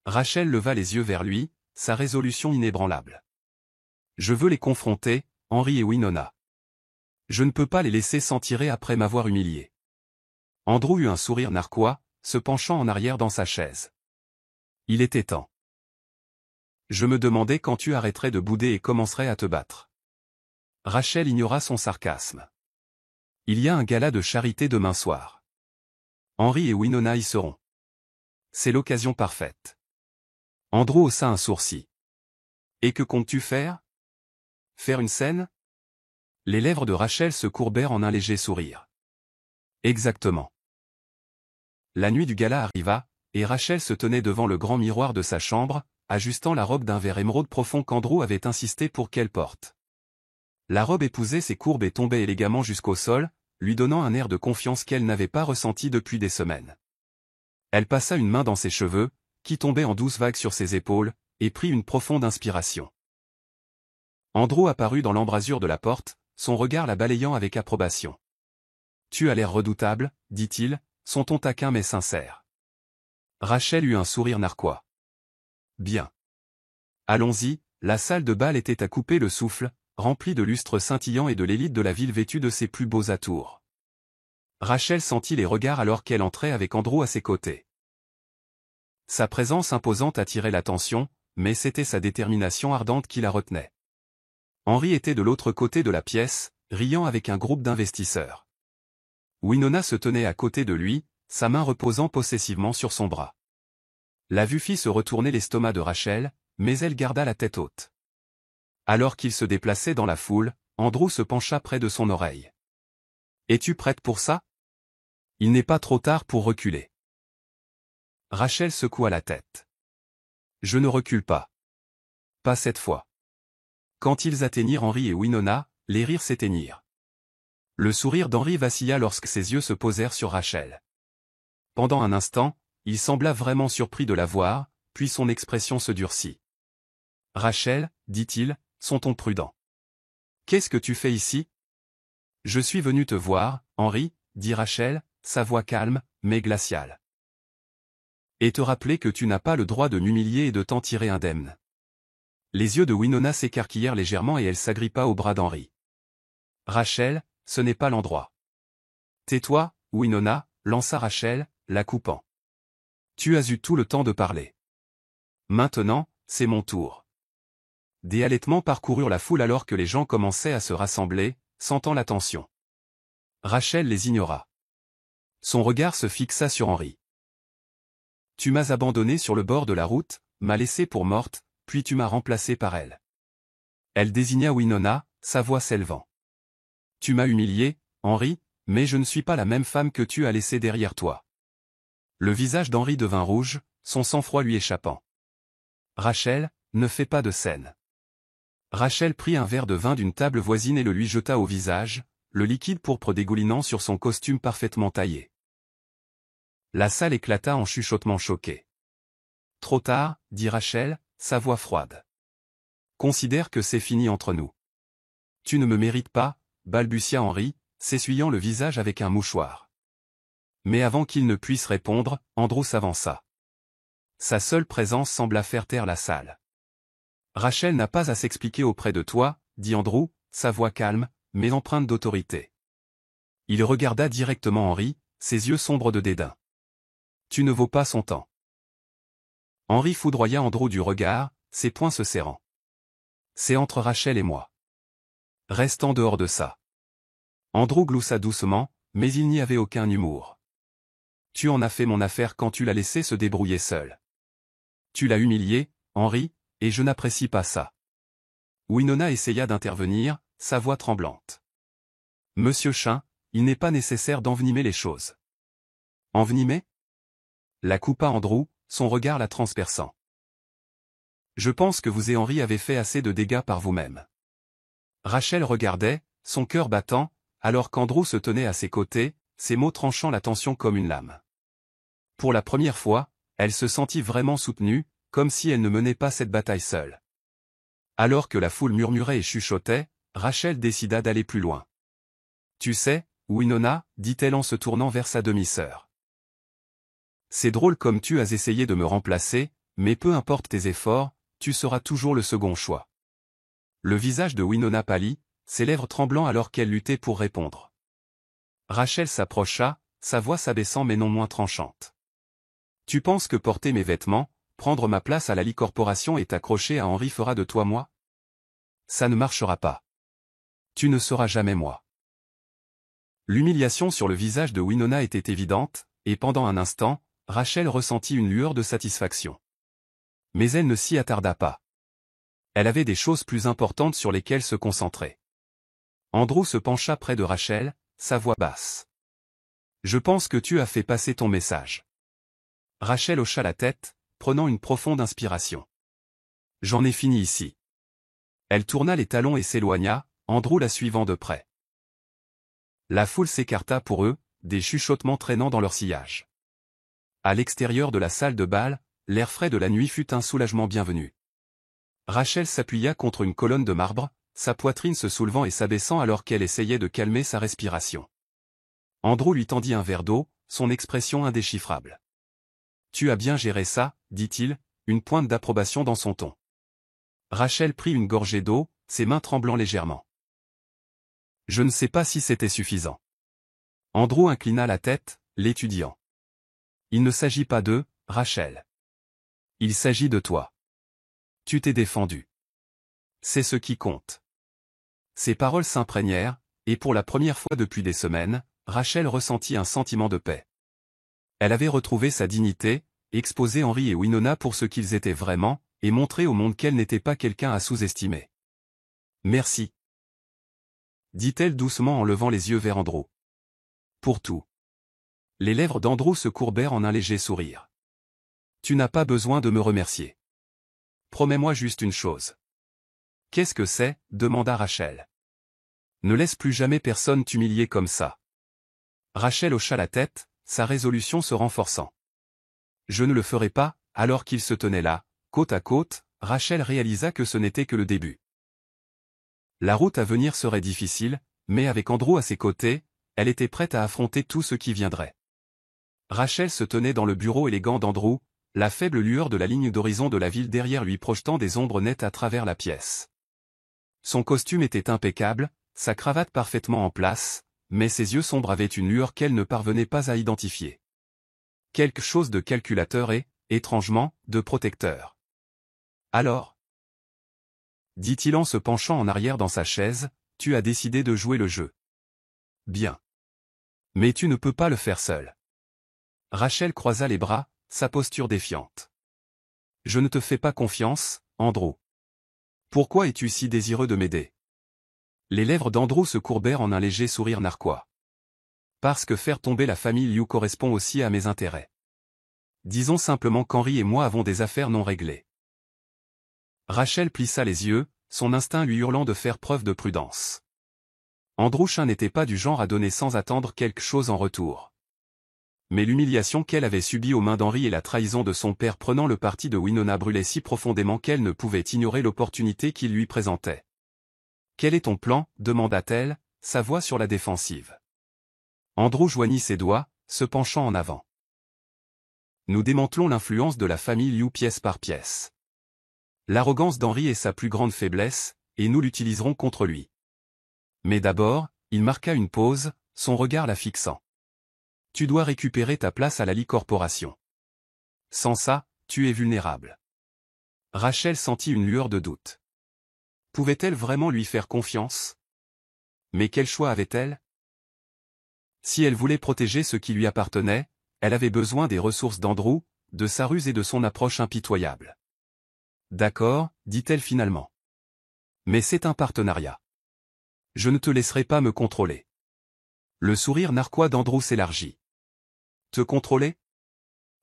Rachel leva les yeux vers lui, sa résolution inébranlable. « Je veux les confronter, Henry et Winona. Je ne peux pas les laisser s'en tirer après m'avoir humilié. » Andrew eut un sourire narquois, se penchant en arrière dans sa chaise. Il était temps. Je me demandais quand tu arrêterais de bouder et commencerais à te battre. Rachel ignora son sarcasme. Il y a un gala de charité demain soir. Henry et Winona y seront. C'est l'occasion parfaite. Andrew haussa un sourcil. Et que comptes-tu faire? Faire une scène? Les lèvres de Rachel se courbèrent en un léger sourire. Exactement. La nuit du gala arriva, et Rachel se tenait devant le grand miroir de sa chambre, ajustant la robe d'un vert émeraude profond qu'Andrew avait insisté pour qu'elle porte. La robe épousait ses courbes et tombait élégamment jusqu'au sol, lui donnant un air de confiance qu'elle n'avait pas ressenti depuis des semaines. Elle passa une main dans ses cheveux, qui tombaient en douces vagues sur ses épaules, et prit une profonde inspiration. Andrew apparut dans l'embrasure de la porte, son regard la balayant avec approbation. « Tu as l'air redoutable, dit-il, son ton taquin mais sincère. » Rachel eut un sourire narquois. « Bien. Allons-y », la salle de bal était à couper le souffle, remplie de lustres scintillants et de l'élite de la ville vêtue de ses plus beaux atours. Rachel sentit les regards alors qu'elle entrait avec Andrew à ses côtés. Sa présence imposante attirait l'attention, mais c'était sa détermination ardente qui la retenait. Henry était de l'autre côté de la pièce, riant avec un groupe d'investisseurs. Winona se tenait à côté de lui, sa main reposant possessivement sur son bras. La vue fit se retourner l'estomac de Rachel, mais elle garda la tête haute. Alors qu'il se déplaçait dans la foule, Andrew se pencha près de son oreille. « Es-tu prête pour ça? Il n'est pas trop tard pour reculer. » Rachel secoua la tête. « Je ne recule pas. Pas cette fois. » Quand ils atteignirent Henry et Winona, les rires s'éteignirent. Le sourire d'Henry vacilla lorsque ses yeux se posèrent sur Rachel. Pendant un instant, il sembla vraiment surpris de la voir, puis son expression se durcit. « Rachel, dit-il, son ton prudent. Qu'est-ce que tu fais ici? » Je suis venu te voir, Henry, dit Rachel, sa voix calme, mais glaciale. Et te rappeler que tu n'as pas le droit de m'humilier et de t'en tirer indemne. Les yeux de Winona s'écarquillèrent légèrement et elle s'agrippa au bras d'Henry. Rachel, ce n'est pas l'endroit. Tais-toi, Winona, lança Rachel, la coupant. Tu as eu tout le temps de parler. Maintenant, c'est mon tour. Des halètements parcoururent la foule alors que les gens commençaient à se rassembler, sentant la tension. Rachel les ignora. Son regard se fixa sur Henry. Tu m'as abandonné sur le bord de la route, m'as laissé pour morte, puis tu m'as remplacé par elle. Elle désigna Winona, sa voix s'élevant. Tu m'as humilié, Henry, mais je ne suis pas la même femme que tu as laissée derrière toi. Le visage d'Henry devint rouge, son sang-froid lui échappant. Rachel, ne fais pas de scène. Rachel prit un verre de vin d'une table voisine et le lui jeta au visage, le liquide pourpre dégoulinant sur son costume parfaitement taillé. La salle éclata en chuchotements choqués. Trop tard, dit Rachel, sa voix froide. Considère que c'est fini entre nous. Tu ne me mérites pas, balbutia Henry, s'essuyant le visage avec un mouchoir. Mais avant qu'il ne puisse répondre, Andrew s'avança. Sa seule présence sembla faire taire la salle. Rachel n'a pas à s'expliquer auprès de toi, dit Andrew, sa voix calme, mais empreinte d'autorité. Il regarda directement Henri, ses yeux sombres de dédain. Tu ne vaux pas son temps. Henri foudroya Andrew du regard, ses poings se serrant. C'est entre Rachel et moi. Reste en dehors de ça. Andrew gloussa doucement, mais il n'y avait aucun humour. Tu en as fait mon affaire quand tu l'as laissé se débrouiller seul. Tu l'as humilié, Henri, et je n'apprécie pas ça. Winona essaya d'intervenir, sa voix tremblante. Monsieur Chin, il n'est pas nécessaire d'envenimer les choses. Envenimer? La coupa Andrew, son regard la transperçant. Je pense que vous et Henri avez fait assez de dégâts par vous-même. Rachel regardait, son cœur battant, alors qu'Andrew se tenait à ses côtés, ses mots tranchant la tension comme une lame. Pour la première fois, elle se sentit vraiment soutenue, comme si elle ne menait pas cette bataille seule. Alors que la foule murmurait et chuchotait, Rachel décida d'aller plus loin. Tu sais, Winona, dit-elle en se tournant vers sa demi-sœur. C'est drôle comme tu as essayé de me remplacer, mais peu importe tes efforts, tu seras toujours le second choix. Le visage de Winona pâlit, ses lèvres tremblant alors qu'elle luttait pour répondre. Rachel s'approcha, sa voix s'abaissant mais non moins tranchante. Tu penses que porter mes vêtements, prendre ma place à la Lee Corporation et t'accrocher à Henri fera de toi moi? Ça ne marchera pas. Tu ne seras jamais moi. L'humiliation sur le visage de Winona était évidente, et pendant un instant, Rachel ressentit une lueur de satisfaction. Mais elle ne s'y attarda pas. Elle avait des choses plus importantes sur lesquelles se concentrer. Andrew se pencha près de Rachel, sa voix basse. Je pense que tu as fait passer ton message. Rachel hocha la tête, prenant une profonde inspiration. J'en ai fini ici. Elle tourna les talons et s'éloigna, Andrew la suivant de près. La foule s'écarta pour eux, des chuchotements traînant dans leur sillage. À l'extérieur de la salle de bal, l'air frais de la nuit fut un soulagement bienvenu. Rachel s'appuya contre une colonne de marbre, sa poitrine se soulevant et s'abaissant alors qu'elle essayait de calmer sa respiration. Andrew lui tendit un verre d'eau, son expression indéchiffrable. Tu as bien géré ça, dit-il, une pointe d'approbation dans son ton. Rachel prit une gorgée d'eau, ses mains tremblant légèrement. Je ne sais pas si c'était suffisant. Andrew inclina la tête, l'étudiant. Il ne s'agit pas de Rachel. Il s'agit de toi. Tu t'es défendu. C'est ce qui compte. Ces paroles s'imprégnèrent, et pour la première fois depuis des semaines, Rachel ressentit un sentiment de paix. Elle avait retrouvé sa dignité, exposé Henri et Winona pour ce qu'ils étaient vraiment, et montré au monde qu'elle n'était pas quelqu'un à sous-estimer. Merci. Dit-elle doucement en levant les yeux vers Andrew. Pour tout. Les lèvres d'Andrew se courbèrent en un léger sourire. Tu n'as pas besoin de me remercier. Promets-moi juste une chose. Qu'est-ce que c'est? Demanda Rachel. Ne laisse plus jamais personne t'humilier comme ça. Rachel hocha la tête, sa résolution se renforçant. Je ne le ferai pas, alors qu'ils se tenaient là, côte à côte, Rachel réalisa que ce n'était que le début. La route à venir serait difficile, mais avec Andrew à ses côtés, elle était prête à affronter tout ce qui viendrait. Rachel se tenait dans le bureau élégant d'Andrew, la faible lueur de la ligne d'horizon de la ville derrière lui projetant des ombres nettes à travers la pièce. Son costume était impeccable, sa cravate parfaitement en place, mais ses yeux sombres avaient une lueur qu'elle ne parvenait pas à identifier. Quelque chose de calculateur et, étrangement, de protecteur. Alors? Dit-il en se penchant en arrière dans sa chaise, tu as décidé de jouer le jeu. Bien. Mais tu ne peux pas le faire seul. Rachel croisa les bras, sa posture défiante. Je ne te fais pas confiance, Andrew. Pourquoi es-tu si désireux de m'aider? Les lèvres d'Andrew se courbèrent en un léger sourire narquois. Parce que faire tomber la famille Liu correspond aussi à mes intérêts. Disons simplement qu'Henri et moi avons des affaires non réglées. Rachel plissa les yeux, son instinct lui hurlant de faire preuve de prudence. Andrew Chin n'était pas du genre à donner sans attendre quelque chose en retour. Mais l'humiliation qu'elle avait subie aux mains d'Henri et la trahison de son père prenant le parti de Winona brûlait si profondément qu'elle ne pouvait ignorer l'opportunité qu'il lui présentait. « Quel est ton plan » demanda-t-elle, sa voix sur la défensive. Andrew joignit ses doigts, se penchant en avant. Nous démantelons l'influence de la famille Liu pièce par pièce. L'arrogance d'Henri est sa plus grande faiblesse, et nous l'utiliserons contre lui. Mais d'abord, il marqua une pause, son regard la fixant. Tu dois récupérer ta place à la Lee Corporation. Sans ça, tu es vulnérable. Rachel sentit une lueur de doute. Pouvait-elle vraiment lui faire confiance? Mais quel choix avait-elle? Si elle voulait protéger ce qui lui appartenait, elle avait besoin des ressources d'Andrew, de sa ruse et de son approche impitoyable. D'accord, dit-elle finalement. Mais c'est un partenariat. Je ne te laisserai pas me contrôler. Le sourire narquois d'Andrew s'élargit. Te contrôler?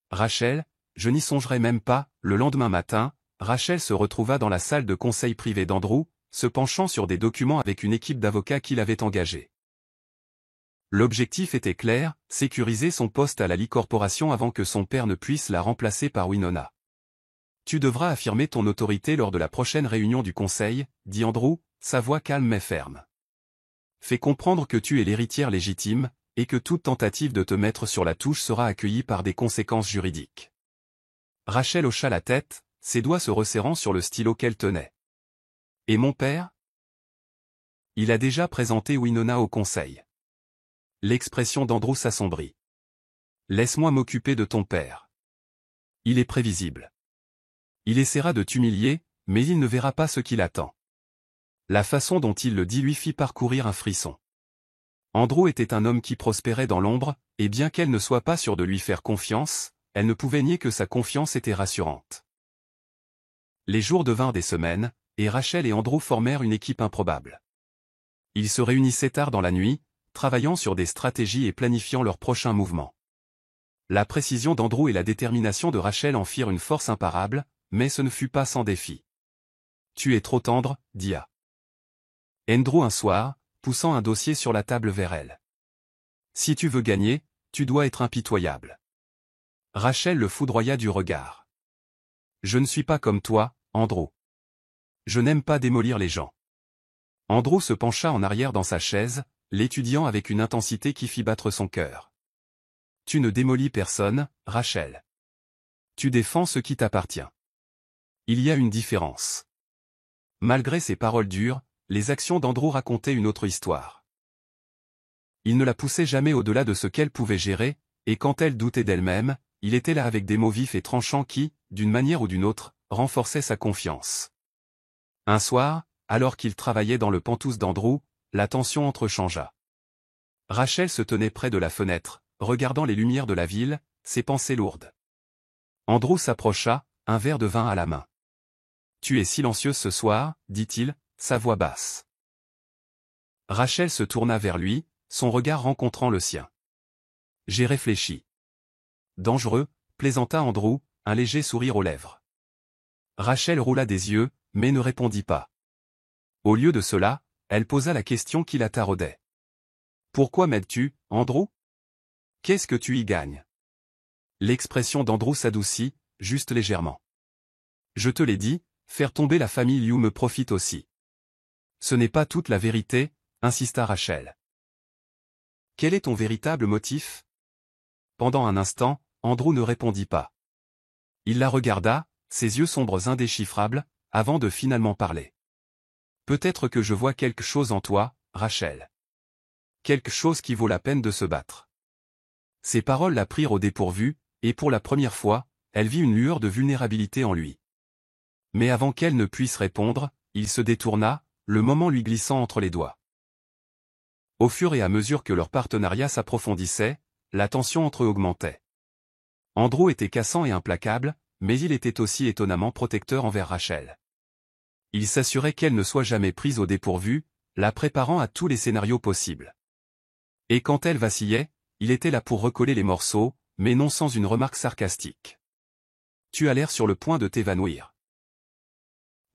Rachel, je n'y songerai même pas. Le lendemain matin, Rachel se retrouva dans la salle de conseil privé d'Andrew, se penchant sur des documents avec une équipe d'avocats qu'il avait engagée. L'objectif était clair, sécuriser son poste à la Lee Corporation avant que son père ne puisse la remplacer par Winona. Tu devras affirmer ton autorité lors de la prochaine réunion du conseil, dit Andrew, sa voix calme mais ferme. Fais comprendre que tu es l'héritière légitime, et que toute tentative de te mettre sur la touche sera accueillie par des conséquences juridiques. Rachel hocha la tête, ses doigts se resserrant sur le stylo qu'elle tenait. Et mon père? Il a déjà présenté Winona au conseil. L'expression d'Andrew s'assombrit. Laisse-moi m'occuper de ton père. Il est prévisible. Il essaiera de t'humilier, mais il ne verra pas ce qu'il attend. La façon dont il le dit lui fit parcourir un frisson. Andrew était un homme qui prospérait dans l'ombre, et bien qu'elle ne soit pas sûre de lui faire confiance, elle ne pouvait nier que sa confiance était rassurante. Les jours devinrent des semaines, et Rachel et Andrew formèrent une équipe improbable. Ils se réunissaient tard dans la nuit, travaillant sur des stratégies et planifiant leurs prochains mouvements. La précision d'Andrew et la détermination de Rachel en firent une force imparable, mais ce ne fut pas sans défi. Tu es trop tendre, dit Andrew un soir, poussant un dossier sur la table vers elle. Si tu veux gagner, tu dois être impitoyable. Rachel le foudroya du regard. Je ne suis pas comme toi, Andrew. Je n'aime pas démolir les gens. Andrew se pencha en arrière dans sa chaise, l'étudiant avec une intensité qui fit battre son cœur. Tu ne démolis personne, Rachel. Tu défends ce qui t'appartient. Il y a une différence. Malgré ses paroles dures, les actions d'Andrew racontaient une autre histoire. Il ne la poussait jamais au-delà de ce qu'elle pouvait gérer, et quand elle doutait d'elle-même, il était là avec des mots vifs et tranchants qui, d'une manière ou d'une autre, renforçaient sa confiance. Un soir, alors qu'il travaillait dans le pantouse d'Andrew, la tension entrechangea. Rachel se tenait près de la fenêtre, regardant les lumières de la ville, ses pensées lourdes. Andrew s'approcha, un verre de vin à la main. « Tu es silencieuse ce soir, dit-il, sa voix basse. Rachel se tourna vers lui, son regard rencontrant le sien. J'ai réfléchi. Dangereux, plaisanta Andrew, un léger sourire aux lèvres. Rachel roula des yeux, mais ne répondit pas. Au lieu de cela, elle posa la question qui la taraudait. Pourquoi m'aides-tu, Andrew? Qu'est-ce que tu y gagnes? L'expression d'Andrew s'adoucit, juste légèrement. Je te l'ai dit, faire tomber la famille Liu me profite aussi. Ce n'est pas toute la vérité, insista Rachel. Quel est ton véritable motif? Pendant un instant, Andrew ne répondit pas. Il la regarda, ses yeux sombres indéchiffrables, avant de finalement parler. Peut-être que je vois quelque chose en toi, Rachel. Quelque chose qui vaut la peine de se battre. Ces paroles la prirent au dépourvu, et pour la première fois, elle vit une lueur de vulnérabilité en lui. Mais avant qu'elle ne puisse répondre, il se détourna, le moment lui glissant entre les doigts. Au fur et à mesure que leur partenariat s'approfondissait, la tension entre eux augmentait. Andrew était cassant et implacable, mais il était aussi étonnamment protecteur envers Rachel. Il s'assurait qu'elle ne soit jamais prise au dépourvu, la préparant à tous les scénarios possibles. Et quand elle vacillait, il était là pour recoller les morceaux, mais non sans une remarque sarcastique. « Tu as l'air sur le point de t'évanouir. »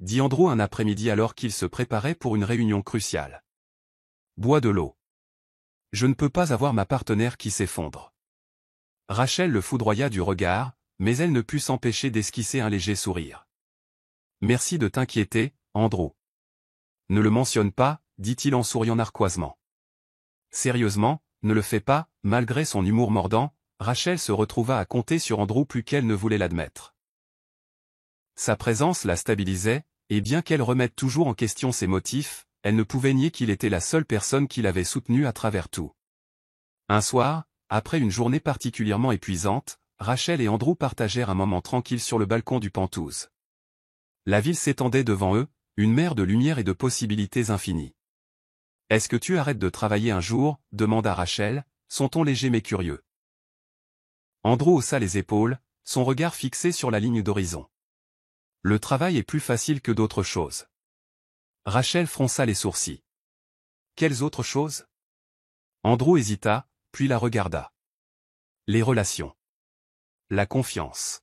dit Andrew un après-midi alors qu'il se préparait pour une réunion cruciale. « Bois de l'eau. Je ne peux pas avoir ma partenaire qui s'effondre. » Rachel le foudroya du regard, mais elle ne put s'empêcher d'esquisser un léger sourire. « Merci de t'inquiéter, Andrew. »« Ne le mentionne pas, dit-il en souriant narquoisement. »« Sérieusement, ne le fais pas. » Malgré son humour mordant, Rachel se retrouva à compter sur Andrew plus qu'elle ne voulait l'admettre. Sa présence la stabilisait, et bien qu'elle remette toujours en question ses motifs, elle ne pouvait nier qu'il était la seule personne qui l'avait soutenue à travers tout. Un soir, après une journée particulièrement épuisante, Rachel et Andrew partagèrent un moment tranquille sur le balcon du Penthouse. La ville s'étendait devant eux, une mer de lumière et de possibilités infinies. « Est-ce que tu arrêtes de travailler un jour ?» demanda Rachel, son ton léger mais curieux. Andrew haussa les épaules, son regard fixé sur la ligne d'horizon. « Le travail est plus facile que d'autres choses. » Rachel fronça les sourcils. « Quelles autres choses ?» Andrew hésita, puis la regarda. « Les relations. La confiance.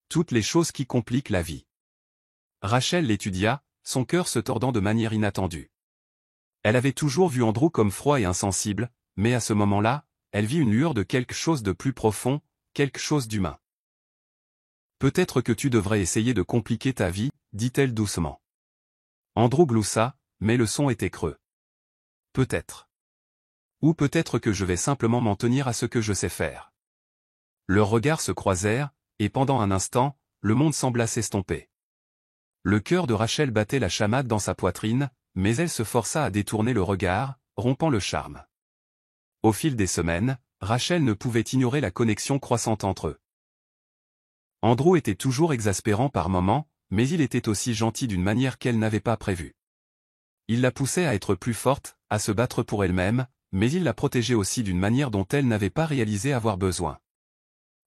Toutes les choses qui compliquent la vie. » Rachel l'étudia, son cœur se tordant de manière inattendue. Elle avait toujours vu Andrew comme froid et insensible, mais à ce moment-là, elle vit une lueur de quelque chose de plus profond, quelque chose d'humain. « Peut-être que tu devrais essayer de compliquer ta vie, dit-elle doucement. Andrew gloussa, mais le son était creux. « Peut-être. Ou peut-être que je vais simplement m'en tenir à ce que je sais faire. » Leurs regards se croisèrent, et pendant un instant, le monde sembla s'estomper. Le cœur de Rachel battait la chamade dans sa poitrine, mais elle se força à détourner le regard, rompant le charme. Au fil des semaines, Rachel ne pouvait ignorer la connexion croissante entre eux. Andrew était toujours exaspérant par moments, mais il était aussi gentil d'une manière qu'elle n'avait pas prévue. Il la poussait à être plus forte, à se battre pour elle-même, mais il la protégeait aussi d'une manière dont elle n'avait pas réalisé avoir besoin.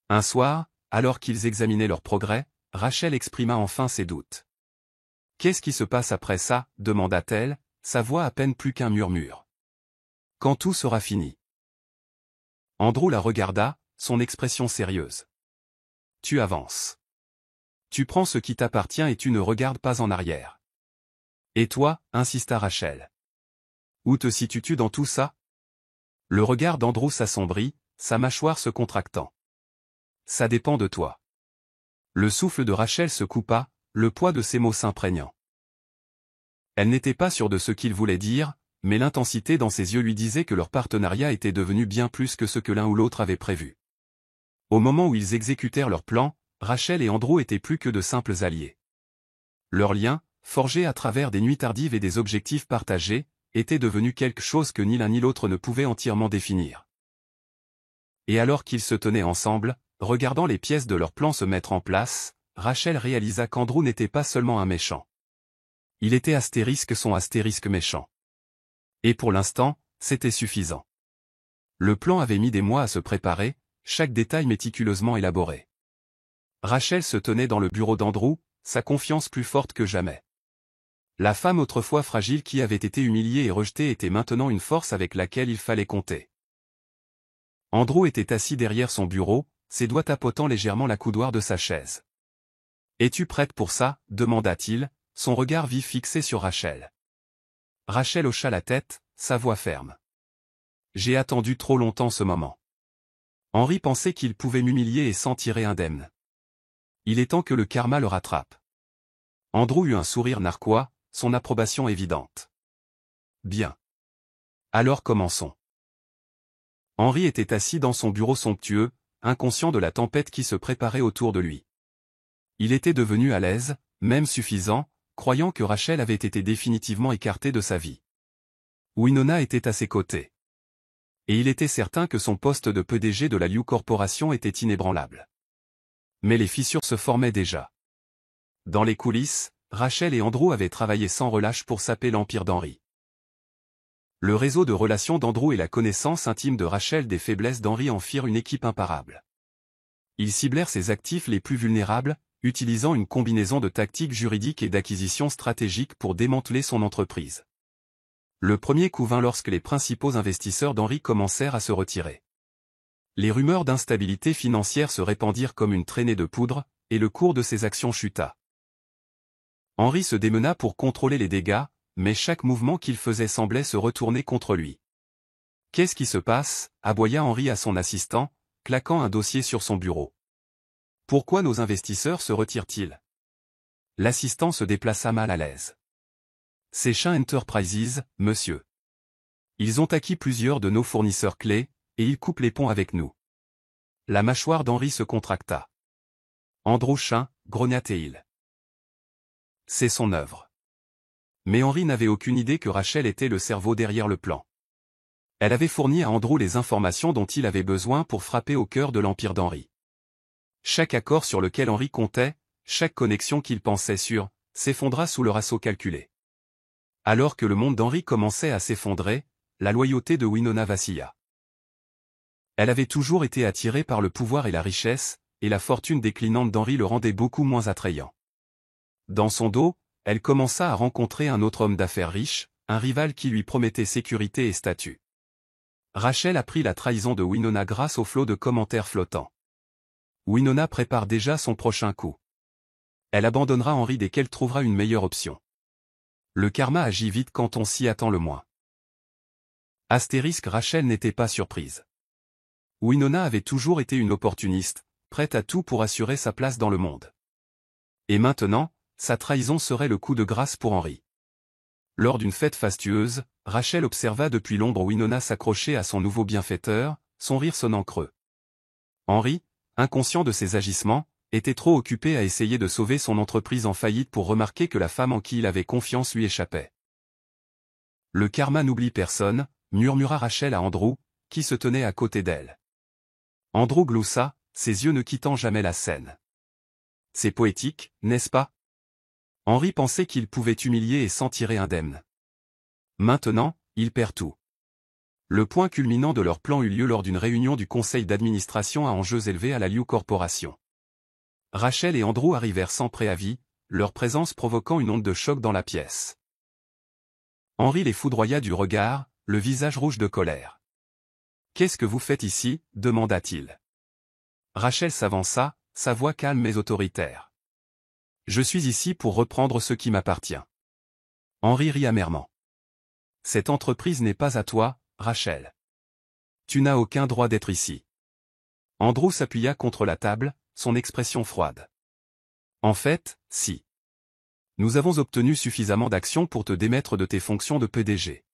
Un soir, alors qu'ils examinaient leur progrès, Rachel exprima enfin ses doutes. « Qu'est-ce qui se passe après ça ?» demanda-t-elle, sa voix à peine plus qu'un murmure. « Quand tout sera fini. » Andrew la regarda, son expression sérieuse. « Tu avances. Tu prends ce qui t'appartient et tu ne regardes pas en arrière. »« Et toi ?» insista Rachel. « Où te situes-tu dans tout ça ?» Le regard d'Andrew s'assombrit, sa mâchoire se contractant. « Ça dépend de toi. » Le souffle de Rachel se coupa, le poids de ses mots s'imprégnant. Elle n'était pas sûre de ce qu'il voulait dire, mais l'intensité dans ses yeux lui disait que leur partenariat était devenu bien plus que ce que l'un ou l'autre avait prévu. Au moment où ils exécutèrent leur plan, Rachel et Andrew étaient plus que de simples alliés. Leur lien, forgé à travers des nuits tardives et des objectifs partagés, était devenu quelque chose que ni l'un ni l'autre ne pouvait entièrement définir. Et alors qu'ils se tenaient ensemble, regardant les pièces de leur plan se mettre en place, Rachel réalisa qu'Andrew n'était pas seulement un méchant. Il était son astérisque méchant. Et pour l'instant, c'était suffisant. Le plan avait mis des mois à se préparer, chaque détail méticuleusement élaboré. Rachel se tenait dans le bureau d'Andrew, sa confiance plus forte que jamais. La femme autrefois fragile qui avait été humiliée et rejetée était maintenant une force avec laquelle il fallait compter. Andrew était assis derrière son bureau, ses doigts tapotant légèrement la coudoir de sa chaise. « Es-tu prête pour ça ?» demanda-t-il, son regard vif fixé sur Rachel. Rachel hocha la tête, sa voix ferme. « J'ai attendu trop longtemps ce moment. Henry pensait qu'il pouvait m'humilier et s'en tirer indemne. Il est temps que le karma le rattrape. » Andrew eut un sourire narquois, son approbation évidente. « Bien. Alors commençons. » Henry était assis dans son bureau somptueux, inconscient de la tempête qui se préparait autour de lui. Il était devenu à l'aise, même suffisant, croyant que Rachel avait été définitivement écartée de sa vie. Winona était à ses côtés. Et il était certain que son poste de PDG de la Liu Corporation était inébranlable. Mais les fissures se formaient déjà. Dans les coulisses, Rachel et Andrew avaient travaillé sans relâche pour saper l'empire d'Henry. Le réseau de relations d'Andrew et la connaissance intime de Rachel des faiblesses d'Henry en firent une équipe imparable. Ils ciblèrent ses actifs les plus vulnérables, utilisant une combinaison de tactiques juridiques et d'acquisitions stratégiques pour démanteler son entreprise. Le premier coup vint lorsque les principaux investisseurs d'Henry commencèrent à se retirer. Les rumeurs d'instabilité financière se répandirent comme une traînée de poudre, et le cours de ses actions chuta. Henry se démena pour contrôler les dégâts, mais chaque mouvement qu'il faisait semblait se retourner contre lui. « Qu'est-ce qui se passe ?» aboya Henry à son assistant, claquant un dossier sur son bureau. « Pourquoi nos investisseurs se retirent-ils » L'assistant se déplaça mal à l'aise. « C'est Chain Enterprises, monsieur. Ils ont acquis plusieurs de nos fournisseurs clés, et ils coupent les ponts avec nous. » La mâchoire d'Henry se contracta. « Andrew Chain, grogna-t-il. C'est son œuvre. » Mais Henry n'avait aucune idée que Rachel était le cerveau derrière le plan. Elle avait fourni à Andrew les informations dont il avait besoin pour frapper au cœur de l'empire d'Henri. Chaque accord sur lequel Henri comptait, chaque connexion qu'il pensait sûre, s'effondra sous leur assaut calculé. Alors que le monde d'Henri commençait à s'effondrer, la loyauté de Winona vacilla. Elle avait toujours été attirée par le pouvoir et la richesse, et la fortune déclinante d'Henri le rendait beaucoup moins attrayant. Dans son dos, elle commença à rencontrer un autre homme d'affaires riche, un rival qui lui promettait sécurité et statut. Rachel apprit la trahison de Winona grâce au flot de commentaires flottants. Winona prépare déjà son prochain coup. Elle abandonnera Henri dès qu'elle trouvera une meilleure option. Le karma agit vite quand on s'y attend le moins. Astérisque Rachel n'était pas surprise. Winona avait toujours été une opportuniste, prête à tout pour assurer sa place dans le monde. Et maintenant, sa trahison serait le coup de grâce pour Henri. Lors d'une fête fastueuse, Rachel observa depuis l'ombre Winona s'accrocher à son nouveau bienfaiteur, son rire sonnant creux. Henri, inconscient de ses agissements, était trop occupé à essayer de sauver son entreprise en faillite pour remarquer que la femme en qui il avait confiance lui échappait. Le karma n'oublie personne, murmura Rachel à Andrew, qui se tenait à côté d'elle. Andrew gloussa, ses yeux ne quittant jamais la scène. C'est poétique, n'est-ce pas? Henri pensait qu'il pouvait humilier et s'en tirer indemne. Maintenant, il perd tout. Le point culminant de leur plan eut lieu lors d'une réunion du conseil d'administration à enjeux élevés à la Liu Corporation. Rachel et Andrew arrivèrent sans préavis, leur présence provoquant une onde de choc dans la pièce. Henri les foudroya du regard, le visage rouge de colère. « Qu'est-ce que vous faites ici » demanda-t-il. Rachel s'avança, sa voix calme mais autoritaire. « Je suis ici pour reprendre ce qui m'appartient. » Henri rit amèrement. « Cette entreprise n'est pas à toi, Rachel. Tu n'as aucun droit d'être ici. » Andrew s'appuya contre la table, son expression froide. « En fait, si. Nous avons obtenu suffisamment d'actions pour te démettre de tes fonctions de PDG. »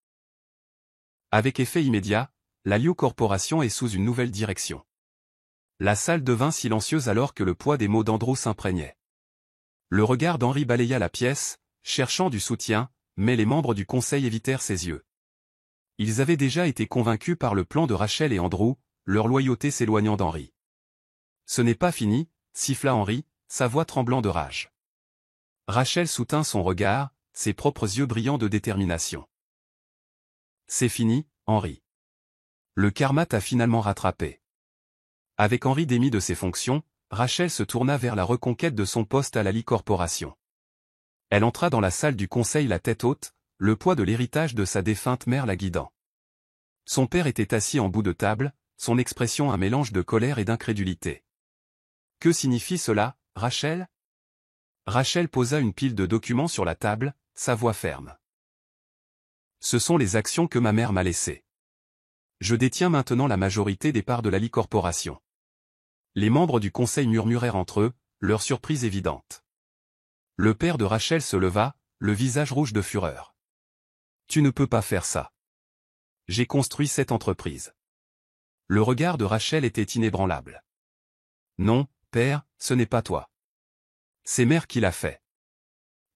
Avec effet immédiat, la Liu Corporation est sous une nouvelle direction. La salle devint silencieuse alors que le poids des mots d'Andrew s'imprégnait. Le regard d'Henri balaya la pièce, cherchant du soutien, mais les membres du conseil évitèrent ses yeux. Ils avaient déjà été convaincus par le plan de Rachel et Andrew, leur loyauté s'éloignant d'Henri. « Ce n'est pas fini » siffla Henri, sa voix tremblant de rage. Rachel soutint son regard, ses propres yeux brillants de détermination. « C'est fini, Henri. Le karma t'a finalement rattrapé. » Avec Henri démis de ses fonctions, Rachel se tourna vers la reconquête de son poste à la Liu Corporation. Elle entra dans la salle du conseil la tête haute, le poids de l'héritage de sa défunte mère la guidant. Son père était assis en bout de table, son expression un mélange de colère et d'incrédulité. « Que signifie cela, Rachel » Rachel posa une pile de documents sur la table, sa voix ferme. « Ce sont les actions que ma mère m'a laissées. Je détiens maintenant la majorité des parts de la Liu Corporation. » Les membres du conseil murmurèrent entre eux, leur surprise évidente. Le père de Rachel se leva, le visage rouge de fureur. « Tu ne peux pas faire ça. J'ai construit cette entreprise. » Le regard de Rachel était inébranlable. « Non, père, ce n'est pas toi. C'est mère qui l'a fait.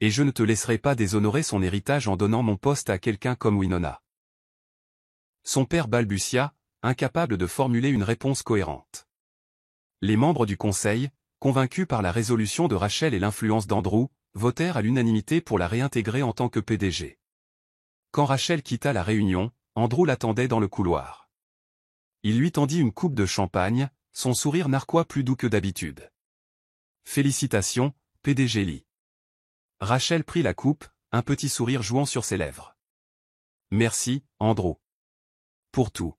Et je ne te laisserai pas déshonorer son héritage en donnant mon poste à quelqu'un comme Winona. » Son père balbutia, incapable de formuler une réponse cohérente. Les membres du conseil, convaincus par la résolution de Rachel et l'influence d'Andrew, votèrent à l'unanimité pour la réintégrer en tant que PDG. Quand Rachel quitta la réunion, Andrew l'attendait dans le couloir. Il lui tendit une coupe de champagne, son sourire narquois plus doux que d'habitude. « Félicitations, PDG Lee. » Rachel prit la coupe, un petit sourire jouant sur ses lèvres. « Merci, Andrew. Pour tout. »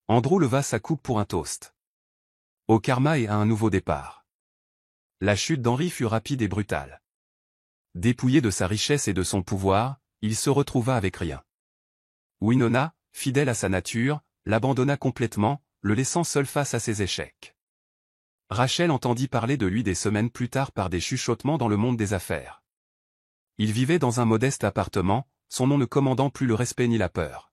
Andrew leva sa coupe pour un toast. Au karma et à un nouveau départ. La chute d'Henri fut rapide et brutale. Dépouillé de sa richesse et de son pouvoir, il se retrouva avec rien. Winona, fidèle à sa nature, l'abandonna complètement, le laissant seul face à ses échecs. Rachel entendit parler de lui des semaines plus tard par des chuchotements dans le monde des affaires. Il vivait dans un modeste appartement, son nom ne commandant plus le respect ni la peur.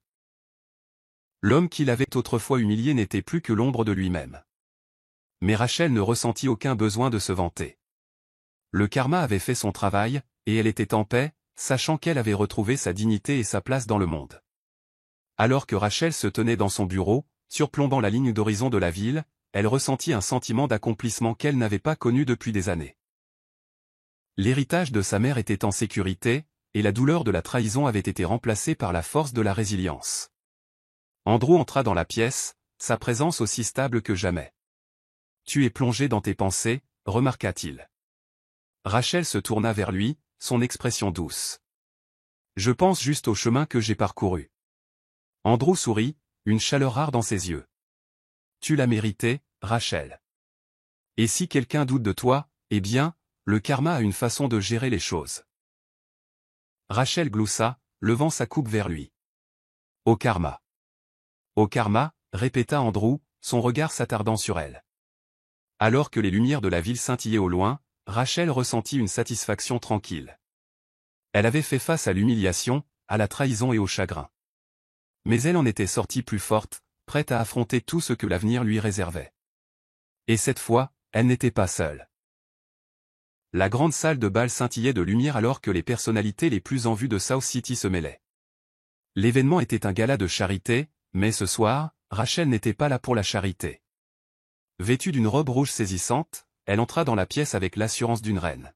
L'homme qu'il avait autrefois humilié n'était plus que l'ombre de lui-même. Mais Rachel ne ressentit aucun besoin de se vanter. Le karma avait fait son travail, et elle était en paix, sachant qu'elle avait retrouvé sa dignité et sa place dans le monde. Alors que Rachel se tenait dans son bureau, surplombant la ligne d'horizon de la ville, elle ressentit un sentiment d'accomplissement qu'elle n'avait pas connu depuis des années. L'héritage de sa mère était en sécurité, et la douleur de la trahison avait été remplacée par la force de la résilience. Andrew entra dans la pièce, sa présence aussi stable que jamais. « Tu es plongé dans tes pensées », remarqua-t-il. Rachel se tourna vers lui, son expression douce. « Je pense juste au chemin que j'ai parcouru. » Andrew sourit, une chaleur rare dans ses yeux. « Tu l'as mérité, Rachel. Et si quelqu'un doute de toi, eh bien, le karma a une façon de gérer les choses. » Rachel gloussa, levant sa coupe vers lui. « Au karma. »« Au karma », répéta Andrew, son regard s'attardant sur elle. Alors que les lumières de la ville scintillaient au loin, Rachel ressentit une satisfaction tranquille. Elle avait fait face à l'humiliation, à la trahison et au chagrin. Mais elle en était sortie plus forte, prête à affronter tout ce que l'avenir lui réservait. Et cette fois, elle n'était pas seule. La grande salle de bal scintillait de lumière alors que les personnalités les plus en vue de South City se mêlaient. L'événement était un gala de charité, mais ce soir, Rachel n'était pas là pour la charité. Vêtue d'une robe rouge saisissante, elle entra dans la pièce avec l'assurance d'une reine.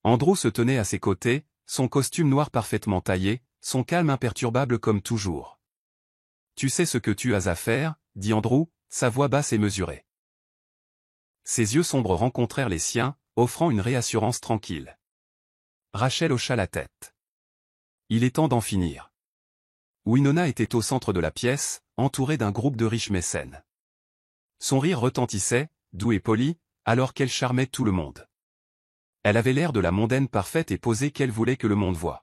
Andrew se tenait à ses côtés, son costume noir parfaitement taillé, son calme imperturbable comme toujours. « Tu sais ce que tu as à faire » dit Andrew, sa voix basse et mesurée. Ses yeux sombres rencontrèrent les siens, offrant une réassurance tranquille. Rachel hocha la tête. Il est temps d'en finir. Winona était au centre de la pièce, entourée d'un groupe de riches mécènes. Son rire retentissait, doux et poli, alors qu'elle charmait tout le monde. Elle avait l'air de la mondaine parfaite et posée qu'elle voulait que le monde voie.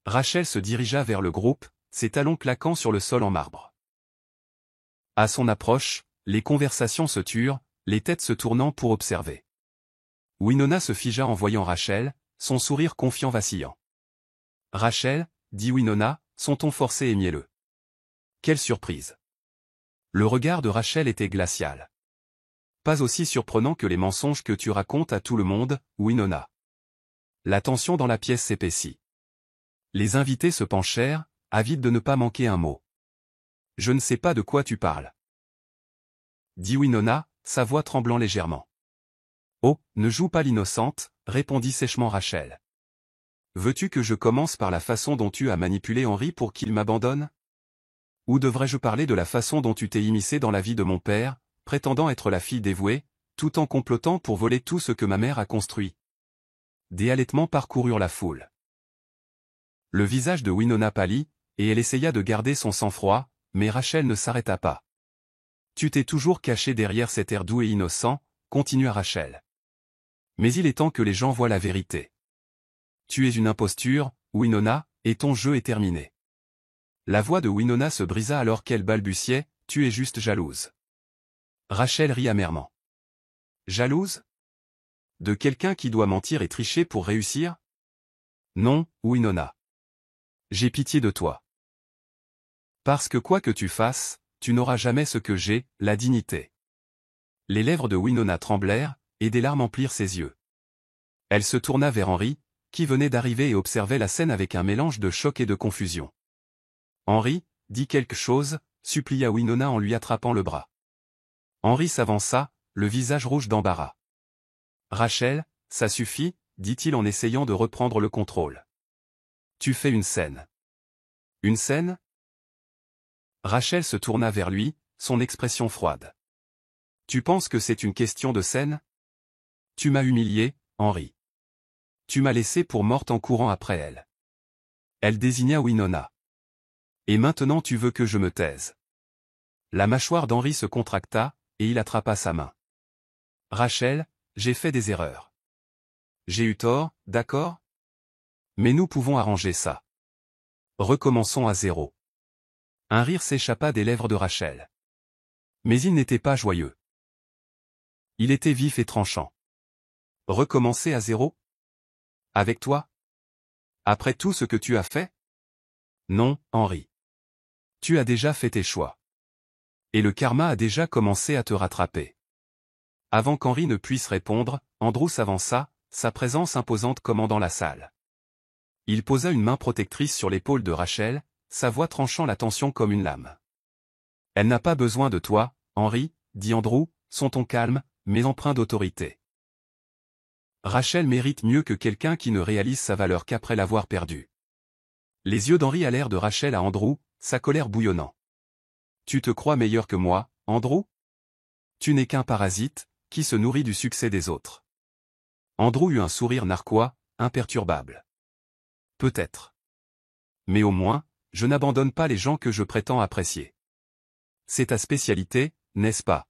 Rachel se dirigea vers le groupe, ses talons claquant sur le sol en marbre. À son approche, les conversations se turent, les têtes se tournant pour observer. Winona se figea en voyant Rachel, son sourire confiant vacillant. « Rachel, » dit Winona, son ton forcé et mielleux. Quelle surprise! Le regard de Rachel était glacial. Pas aussi surprenant que les mensonges que tu racontes à tout le monde, Winona. La tension dans la pièce s'épaissit. Les invités se penchèrent, avides de ne pas manquer un mot. « Je ne sais pas de quoi tu parles. » dit Winona, sa voix tremblant légèrement. « Oh, ne joue pas l'innocente, » répondit sèchement Rachel. « Veux-tu que je commence par la façon dont tu as manipulé Henry pour qu'il m'abandonne? Ou devrais-je parler de la façon dont tu t'es immiscé dans la vie de mon père, prétendant être la fille dévouée, tout en complotant pour voler tout ce que ma mère a construit? » Des halètements parcoururent la foule. Le visage de Winona pâlit, et elle essaya de garder son sang-froid, mais Rachel ne s'arrêta pas. « Tu t'es toujours caché derrière cet air doux et innocent, » continua Rachel. « Mais il est temps que les gens voient la vérité. Tu es une imposture, Winona, et ton jeu est terminé. » La voix de Winona se brisa alors qu'elle balbutiait, « Tu es juste jalouse. » Rachel rit amèrement. « Jalouse? De quelqu'un qui doit mentir et tricher pour réussir? Non, Winona. J'ai pitié de toi. Parce que quoi que tu fasses, tu n'auras jamais ce que j'ai, la dignité. » Les lèvres de Winona tremblèrent, et des larmes emplirent ses yeux. Elle se tourna vers Henry, qui venait d'arriver et observait la scène avec un mélange de choc et de confusion. « Henry, dis quelque chose » supplia Winona en lui attrapant le bras. Henry s'avança, le visage rouge d'embarras. « Rachel, ça suffit, » dit-il en essayant de reprendre le contrôle. « Tu fais une scène. » « Une scène ?» Rachel se tourna vers lui, son expression froide. « Tu penses que c'est une question de scène? Tu m'as humilié, Henry. Tu m'as laissé pour morte en courant après elle. » Elle désigna Winona. « Et maintenant tu veux que je me taise. » La mâchoire d'Henry se contracta, et il attrapa sa main. « Rachel, j'ai fait des erreurs. J'ai eu tort, d'accord? Mais nous pouvons arranger ça. Recommençons à zéro. » Un rire s'échappa des lèvres de Rachel. Mais il n'était pas joyeux. Il était vif et tranchant. « Recommencer à zéro? Avec toi? Après tout ce que tu as fait? Non, Henry. Tu as déjà fait tes choix. Et le karma a déjà commencé à te rattraper. » Avant qu'Henry ne puisse répondre, Andrew s'avança, sa présence imposante commandant la salle. Il posa une main protectrice sur l'épaule de Rachel, sa voix tranchant la tension comme une lame. Elle n'a pas besoin de toi, Henri, dit Andrew, son ton calme, mais empreint d'autorité. Rachel mérite mieux que quelqu'un qui ne réalise sa valeur qu'après l'avoir perdue. Les yeux d'Henri allèrent de Rachel à Andrew, sa colère bouillonnant. Tu te crois meilleur que moi, Andrew? Tu n'es qu'un parasite, qui se nourrit du succès des autres. Andrew eut un sourire narquois, imperturbable. Peut-être. Mais au moins, je n'abandonne pas les gens que je prétends apprécier. C'est ta spécialité, n'est-ce pas?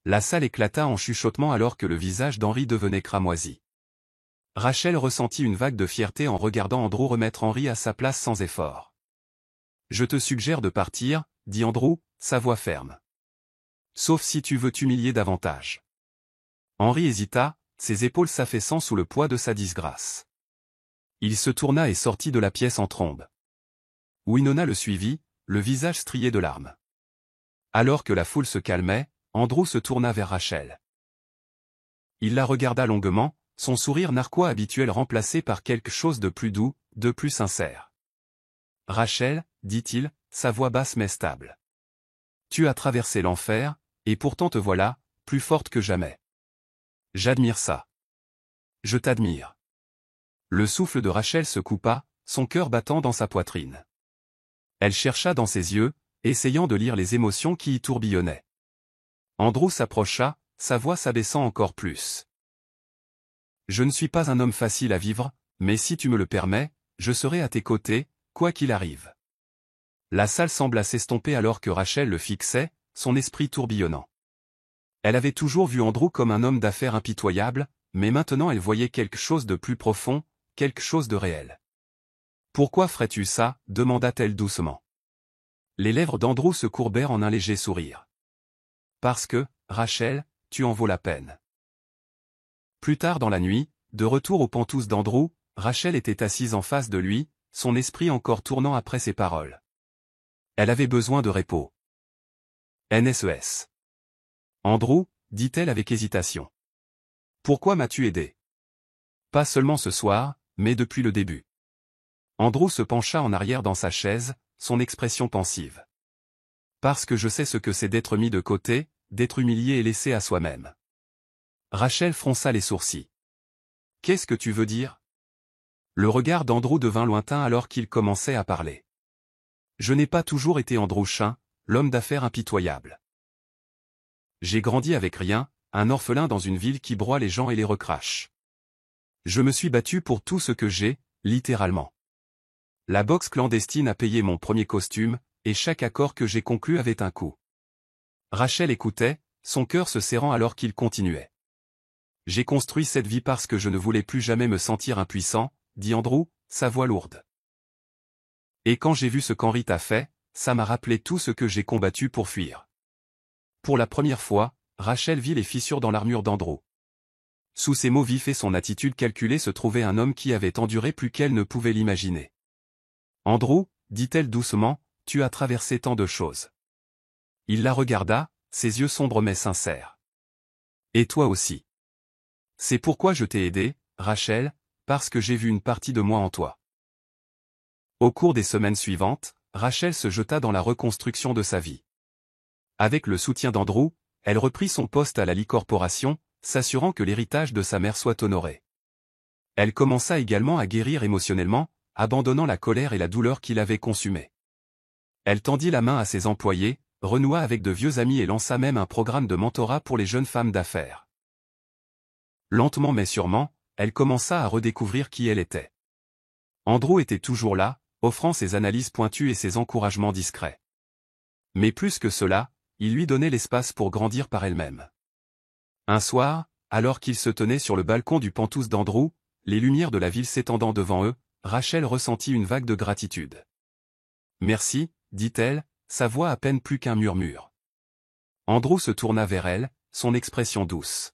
La salle éclata en chuchotements alors que le visage d'Henri devenait cramoisi. Rachel ressentit une vague de fierté en regardant Andrew remettre Henri à sa place sans effort. Je te suggère de partir, dit Andrew, sa voix ferme. Sauf si tu veux t'humilier davantage. Henri hésita, ses épaules s'affaissant sous le poids de sa disgrâce. Il se tourna et sortit de la pièce en trombe. Winona le suivit, le visage strié de larmes. Alors que la foule se calmait, Andrew se tourna vers Rachel. Il la regarda longuement, son sourire narquois habituel remplacé par quelque chose de plus doux, de plus sincère. Rachel, dit-il, sa voix basse mais stable. Tu as traversé l'enfer, et pourtant te voilà, plus forte que jamais. J'admire ça. Je t'admire. Le souffle de Rachel se coupa, son cœur battant dans sa poitrine. Elle chercha dans ses yeux, essayant de lire les émotions qui y tourbillonnaient. Andrew s'approcha, sa voix s'abaissant encore plus. Je ne suis pas un homme facile à vivre, mais si tu me le permets, je serai à tes côtés, quoi qu'il arrive. La salle sembla s'estomper alors que Rachel le fixait, son esprit tourbillonnant. Elle avait toujours vu Andrew comme un homme d'affaires impitoyable, mais maintenant elle voyait quelque chose de plus profond, quelque chose de réel. « Pourquoi ferais-tu ça » demanda-t-elle doucement. Les lèvres d'Andrew se courbèrent en un léger sourire. « Parce que, Rachel, tu en vaux la peine. » Plus tard dans la nuit, de retour aux pentouses d'Andrew, Rachel était assise en face de lui, son esprit encore tournant après ses paroles. Elle avait besoin de repos. NSES. Andrew, dit-elle avec hésitation. Pourquoi m'as-tu aidé? Pas seulement ce soir, mais depuis le début. Andrew se pencha en arrière dans sa chaise, son expression pensive. Parce que je sais ce que c'est d'être mis de côté, d'être humilié et laissé à soi-même. Rachel fronça les sourcils. Qu'est-ce que tu veux dire? Le regard d'Andrew devint lointain alors qu'il commençait à parler. Je n'ai pas toujours été Andrew Chin, l'homme d'affaires impitoyable. J'ai grandi avec rien, un orphelin dans une ville qui broie les gens et les recrache. Je me suis battu pour tout ce que j'ai, littéralement. La boxe clandestine a payé mon premier costume, et chaque accord que j'ai conclu avait un coût. Rachel écoutait, son cœur se serrant alors qu'il continuait. J'ai construit cette vie parce que je ne voulais plus jamais me sentir impuissant, dit Andrew, sa voix lourde. Et quand j'ai vu ce qu'Henri t'a fait, ça m'a rappelé tout ce que j'ai combattu pour fuir. Pour la première fois, Rachel vit les fissures dans l'armure d'Andrew. Sous ses mots vifs et son attitude calculée se trouvait un homme qui avait enduré plus qu'elle ne pouvait l'imaginer. Andrew, dit-elle doucement, tu as traversé tant de choses. Il la regarda, ses yeux sombres mais sincères. Et toi aussi. C'est pourquoi je t'ai aidé, Rachel, parce que j'ai vu une partie de moi en toi. Au cours des semaines suivantes, Rachel se jeta dans la reconstruction de sa vie. Avec le soutien d'Andrew, elle reprit son poste à la Lee Corporation, s'assurant que l'héritage de sa mère soit honoré. Elle commença également à guérir émotionnellement, abandonnant la colère et la douleur qui l'avaient consumée. Elle tendit la main à ses employés, renoua avec de vieux amis et lança même un programme de mentorat pour les jeunes femmes d'affaires. Lentement mais sûrement, elle commença à redécouvrir qui elle était. Andrew était toujours là, offrant ses analyses pointues et ses encouragements discrets. Mais plus que cela, il lui donnait l'espace pour grandir par elle-même. Un soir, alors qu'ils se tenaient sur le balcon du penthouse d'Andrew, les lumières de la ville s'étendant devant eux, Rachel ressentit une vague de gratitude. « Merci », dit-elle, sa voix à peine plus qu'un murmure. Andrew se tourna vers elle, son expression douce.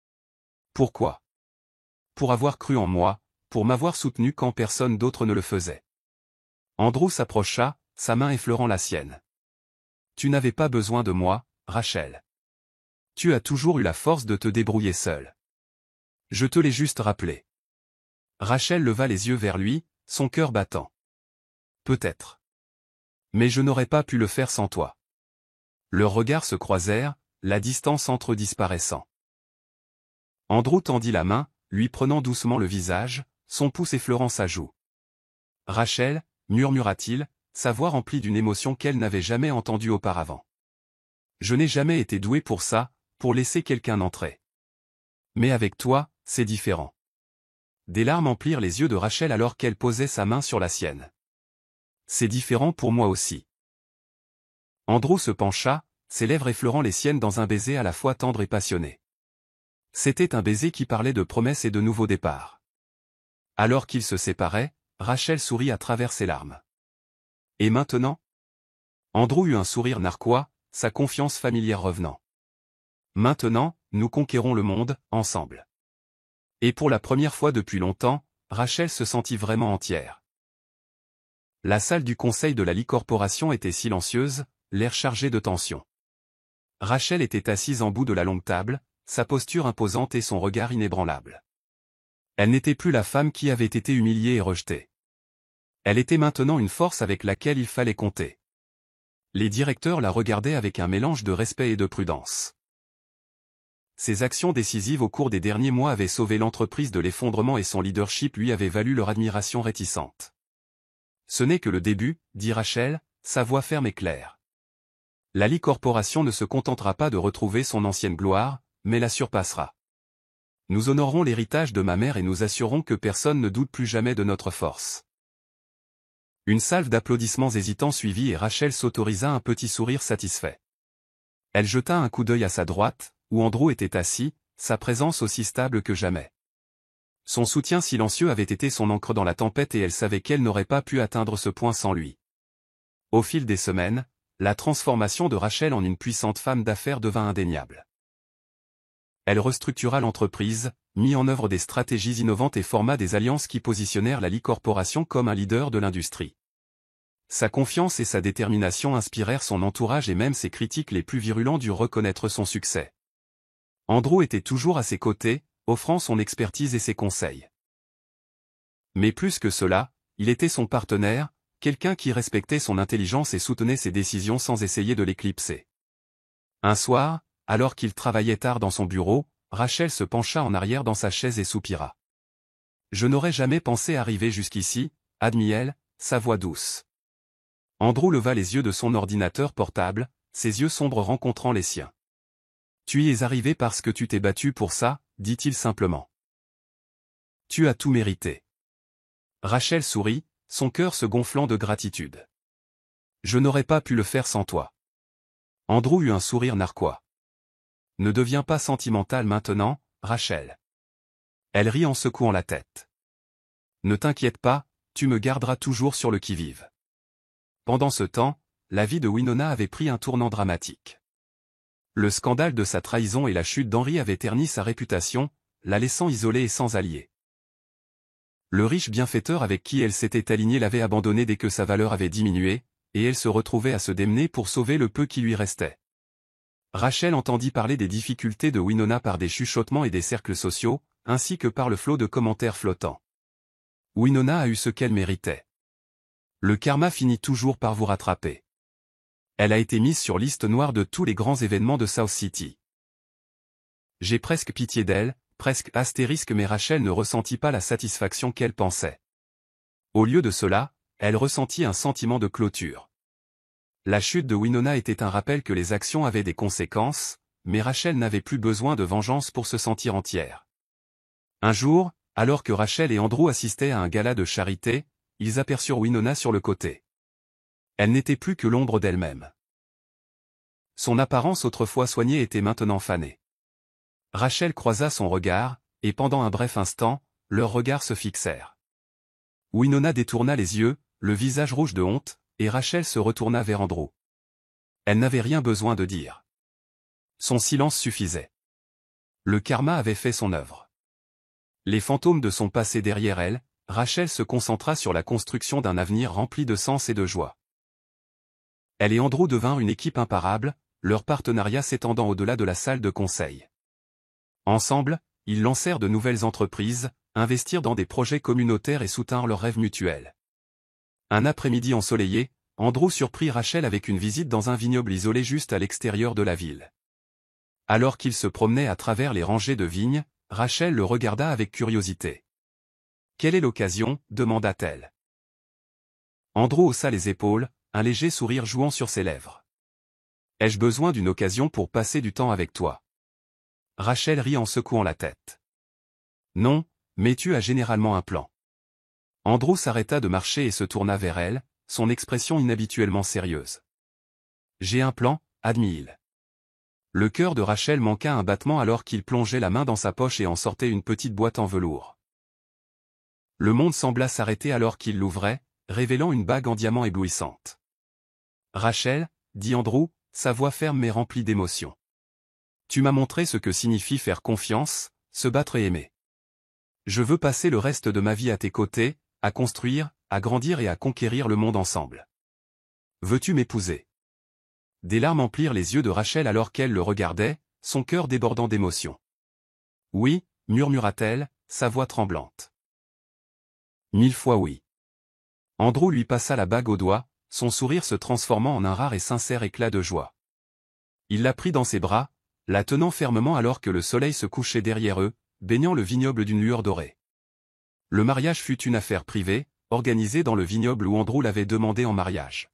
« Pourquoi ? Pour avoir cru en moi, pour m'avoir soutenu quand personne d'autre ne le faisait. » Andrew s'approcha, sa main effleurant la sienne. « Tu n'avais pas besoin de moi, Rachel. Tu as toujours eu la force de te débrouiller seule. Je te l'ai juste rappelé. » Rachel leva les yeux vers lui, son cœur battant. Peut-être. Mais je n'aurais pas pu le faire sans toi. Leurs regards se croisèrent, la distance entre eux disparaissant. Andrew tendit la main, lui prenant doucement le visage, son pouce effleurant sa joue. « Rachel » murmura-t-il, sa voix remplie d'une émotion qu'elle n'avait jamais entendue auparavant. « Je n'ai jamais été doué pour ça, pour laisser quelqu'un entrer. Mais avec toi, c'est différent. » Des larmes emplirent les yeux de Rachel alors qu'elle posait sa main sur la sienne. « C'est différent pour moi aussi. » Andrew se pencha, ses lèvres effleurant les siennes dans un baiser à la fois tendre et passionné. C'était un baiser qui parlait de promesses et de nouveaux départs. Alors qu'ils se séparaient, Rachel sourit à travers ses larmes. « Et maintenant ?» Andrew eut un sourire narquois, sa confiance familière revenant. « Maintenant, nous conquérons le monde, ensemble. » Et pour la première fois depuis longtemps, Rachel se sentit vraiment entière. La salle du conseil de la Lee Corporation était silencieuse, l'air chargé de tension. Rachel était assise en bout de la longue table, sa posture imposante et son regard inébranlable. Elle n'était plus la femme qui avait été humiliée et rejetée. Elle était maintenant une force avec laquelle il fallait compter. Les directeurs la regardaient avec un mélange de respect et de prudence. Ses actions décisives au cours des derniers mois avaient sauvé l'entreprise de l'effondrement et son leadership lui avait valu leur admiration réticente. « Ce n'est que le début, » dit Rachel, sa voix ferme et claire. « La Lee Corporation ne se contentera pas de retrouver son ancienne gloire, mais la surpassera. Nous honorerons l'héritage de ma mère et nous assurerons que personne ne doute plus jamais de notre force. » Une salve d'applaudissements hésitants suivit et Rachel s'autorisa un petit sourire satisfait. Elle jeta un coup d'œil à sa droite, où Andrew était assis, sa présence aussi stable que jamais. Son soutien silencieux avait été son ancre dans la tempête et elle savait qu'elle n'aurait pas pu atteindre ce point sans lui. Au fil des semaines, la transformation de Rachel en une puissante femme d'affaires devint indéniable. Elle restructura l'entreprise, mit en œuvre des stratégies innovantes et forma des alliances qui positionnèrent la Lee Corporation comme un leader de l'industrie. Sa confiance et sa détermination inspirèrent son entourage et même ses critiques les plus virulents durent reconnaître son succès. Andrew était toujours à ses côtés, offrant son expertise et ses conseils. Mais plus que cela, il était son partenaire, quelqu'un qui respectait son intelligence et soutenait ses décisions sans essayer de l'éclipser. Un soir, alors qu'il travaillait tard dans son bureau, Rachel se pencha en arrière dans sa chaise et soupira. « Je n'aurais jamais pensé arriver jusqu'ici, » admit-elle, sa voix douce. Andrew leva les yeux de son ordinateur portable, ses yeux sombres rencontrant les siens. « Tu y es arrivé parce que tu t'es battu pour ça, » dit-il simplement. « Tu as tout mérité. » Rachel sourit, son cœur se gonflant de gratitude. « Je n'aurais pas pu le faire sans toi. » Andrew eut un sourire narquois. « Ne deviens pas sentimentale maintenant, Rachel. » Elle rit en secouant la tête. « Ne t'inquiète pas, tu me garderas toujours sur le qui-vive. » Pendant ce temps, la vie de Winona avait pris un tournant dramatique. Le scandale de sa trahison et la chute d'Henry avaient terni sa réputation, la laissant isolée et sans alliés. Le riche bienfaiteur avec qui elle s'était alignée l'avait abandonnée dès que sa valeur avait diminué, et elle se retrouvait à se démener pour sauver le peu qui lui restait. Rachel entendit parler des difficultés de Winona par des chuchotements et des cercles sociaux, ainsi que par le flot de commentaires flottants. Winona a eu ce qu'elle méritait. Le karma finit toujours par vous rattraper. Elle a été mise sur liste noire de tous les grands événements de South City. J'ai presque pitié d'elle, presque astérisque mais Rachel ne ressentit pas la satisfaction qu'elle pensait. Au lieu de cela, elle ressentit un sentiment de clôture. La chute de Winona était un rappel que les actions avaient des conséquences, mais Rachel n'avait plus besoin de vengeance pour se sentir entière. Un jour, alors que Rachel et Andrew assistaient à un gala de charité, ils aperçurent Winona sur le côté. Elle n'était plus que l'ombre d'elle-même. Son apparence autrefois soignée était maintenant fanée. Rachel croisa son regard, et pendant un bref instant, leurs regards se fixèrent. Winona détourna les yeux, le visage rouge de honte, et Rachel se retourna vers Andrew. Elle n'avait rien besoin de dire. Son silence suffisait. Le karma avait fait son œuvre. Les fantômes de son passé derrière elle, Rachel se concentra sur la construction d'un avenir rempli de sens et de joie. Elle et Andrew devinrent une équipe imparable, leur partenariat s'étendant au-delà de la salle de conseil. Ensemble, ils lancèrent de nouvelles entreprises, investirent dans des projets communautaires et soutinrent leurs rêves mutuels. Un après-midi ensoleillé, Andrew surprit Rachel avec une visite dans un vignoble isolé juste à l'extérieur de la ville. Alors qu'il se promenait à travers les rangées de vignes, Rachel le regarda avec curiosité. « Quelle est l'occasion » demanda-t-elle. Andrew haussa les épaules, un léger sourire jouant sur ses lèvres. « Ai-je besoin d'une occasion pour passer du temps avec toi ?» Rachel rit en secouant la tête. « Non, mais tu as généralement un plan. » Andrew s'arrêta de marcher et se tourna vers elle, son expression inhabituellement sérieuse. « J'ai un plan, admit-il. » Le cœur de Rachel manqua un battement alors qu'il plongeait la main dans sa poche et en sortait une petite boîte en velours. Le monde sembla s'arrêter alors qu'il l'ouvrait, révélant une bague en diamant éblouissante. « Rachel, » dit Andrew, sa voix ferme mais remplie d'émotion. « Tu m'as montré ce que signifie faire confiance, se battre et aimer. Je veux passer le reste de ma vie à tes côtés, à construire, à grandir et à conquérir le monde ensemble. Veux-tu m'épouser ?» Des larmes emplirent les yeux de Rachel alors qu'elle le regardait, son cœur débordant d'émotion. « Oui, » murmura-t-elle, sa voix tremblante. « 1000 fois oui. » Andrew lui passa la bague au doigt, son sourire se transformant en un rare et sincère éclat de joie. Il la prit dans ses bras, la tenant fermement alors que le soleil se couchait derrière eux, baignant le vignoble d'une lueur dorée. Le mariage fut une affaire privée, organisée dans le vignoble où Andrew l'avait demandé en mariage.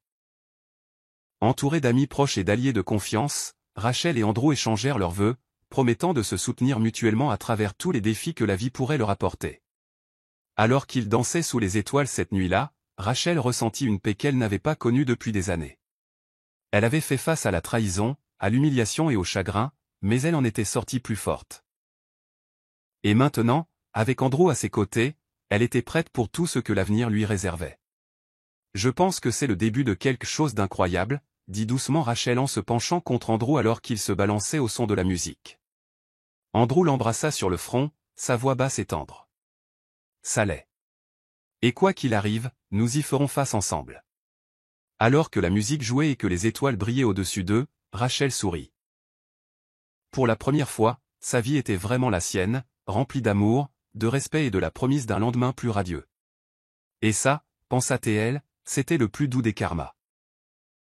Entourés d'amis proches et d'alliés de confiance, Rachel et Andrew échangèrent leurs vœux, promettant de se soutenir mutuellement à travers tous les défis que la vie pourrait leur apporter. Alors qu'ils dansaient sous les étoiles cette nuit-là, Rachel ressentit une paix qu'elle n'avait pas connue depuis des années. Elle avait fait face à la trahison, à l'humiliation et au chagrin, mais elle en était sortie plus forte. Et maintenant, avec Andrew à ses côtés, elle était prête pour tout ce que l'avenir lui réservait. « Je pense que c'est le début de quelque chose d'incroyable », dit doucement Rachel en se penchant contre Andrew alors qu'il se balançait au son de la musique. Andrew l'embrassa sur le front, sa voix basse et tendre. « Ça l'est. Et quoi qu'il arrive, nous y ferons face ensemble. » Alors que la musique jouait et que les étoiles brillaient au-dessus d'eux, Rachel sourit. Pour la première fois, sa vie était vraiment la sienne, remplie d'amour, de respect et de la promesse d'un lendemain plus radieux. Et ça, pensa-t-elle, c'était le plus doux des karmas.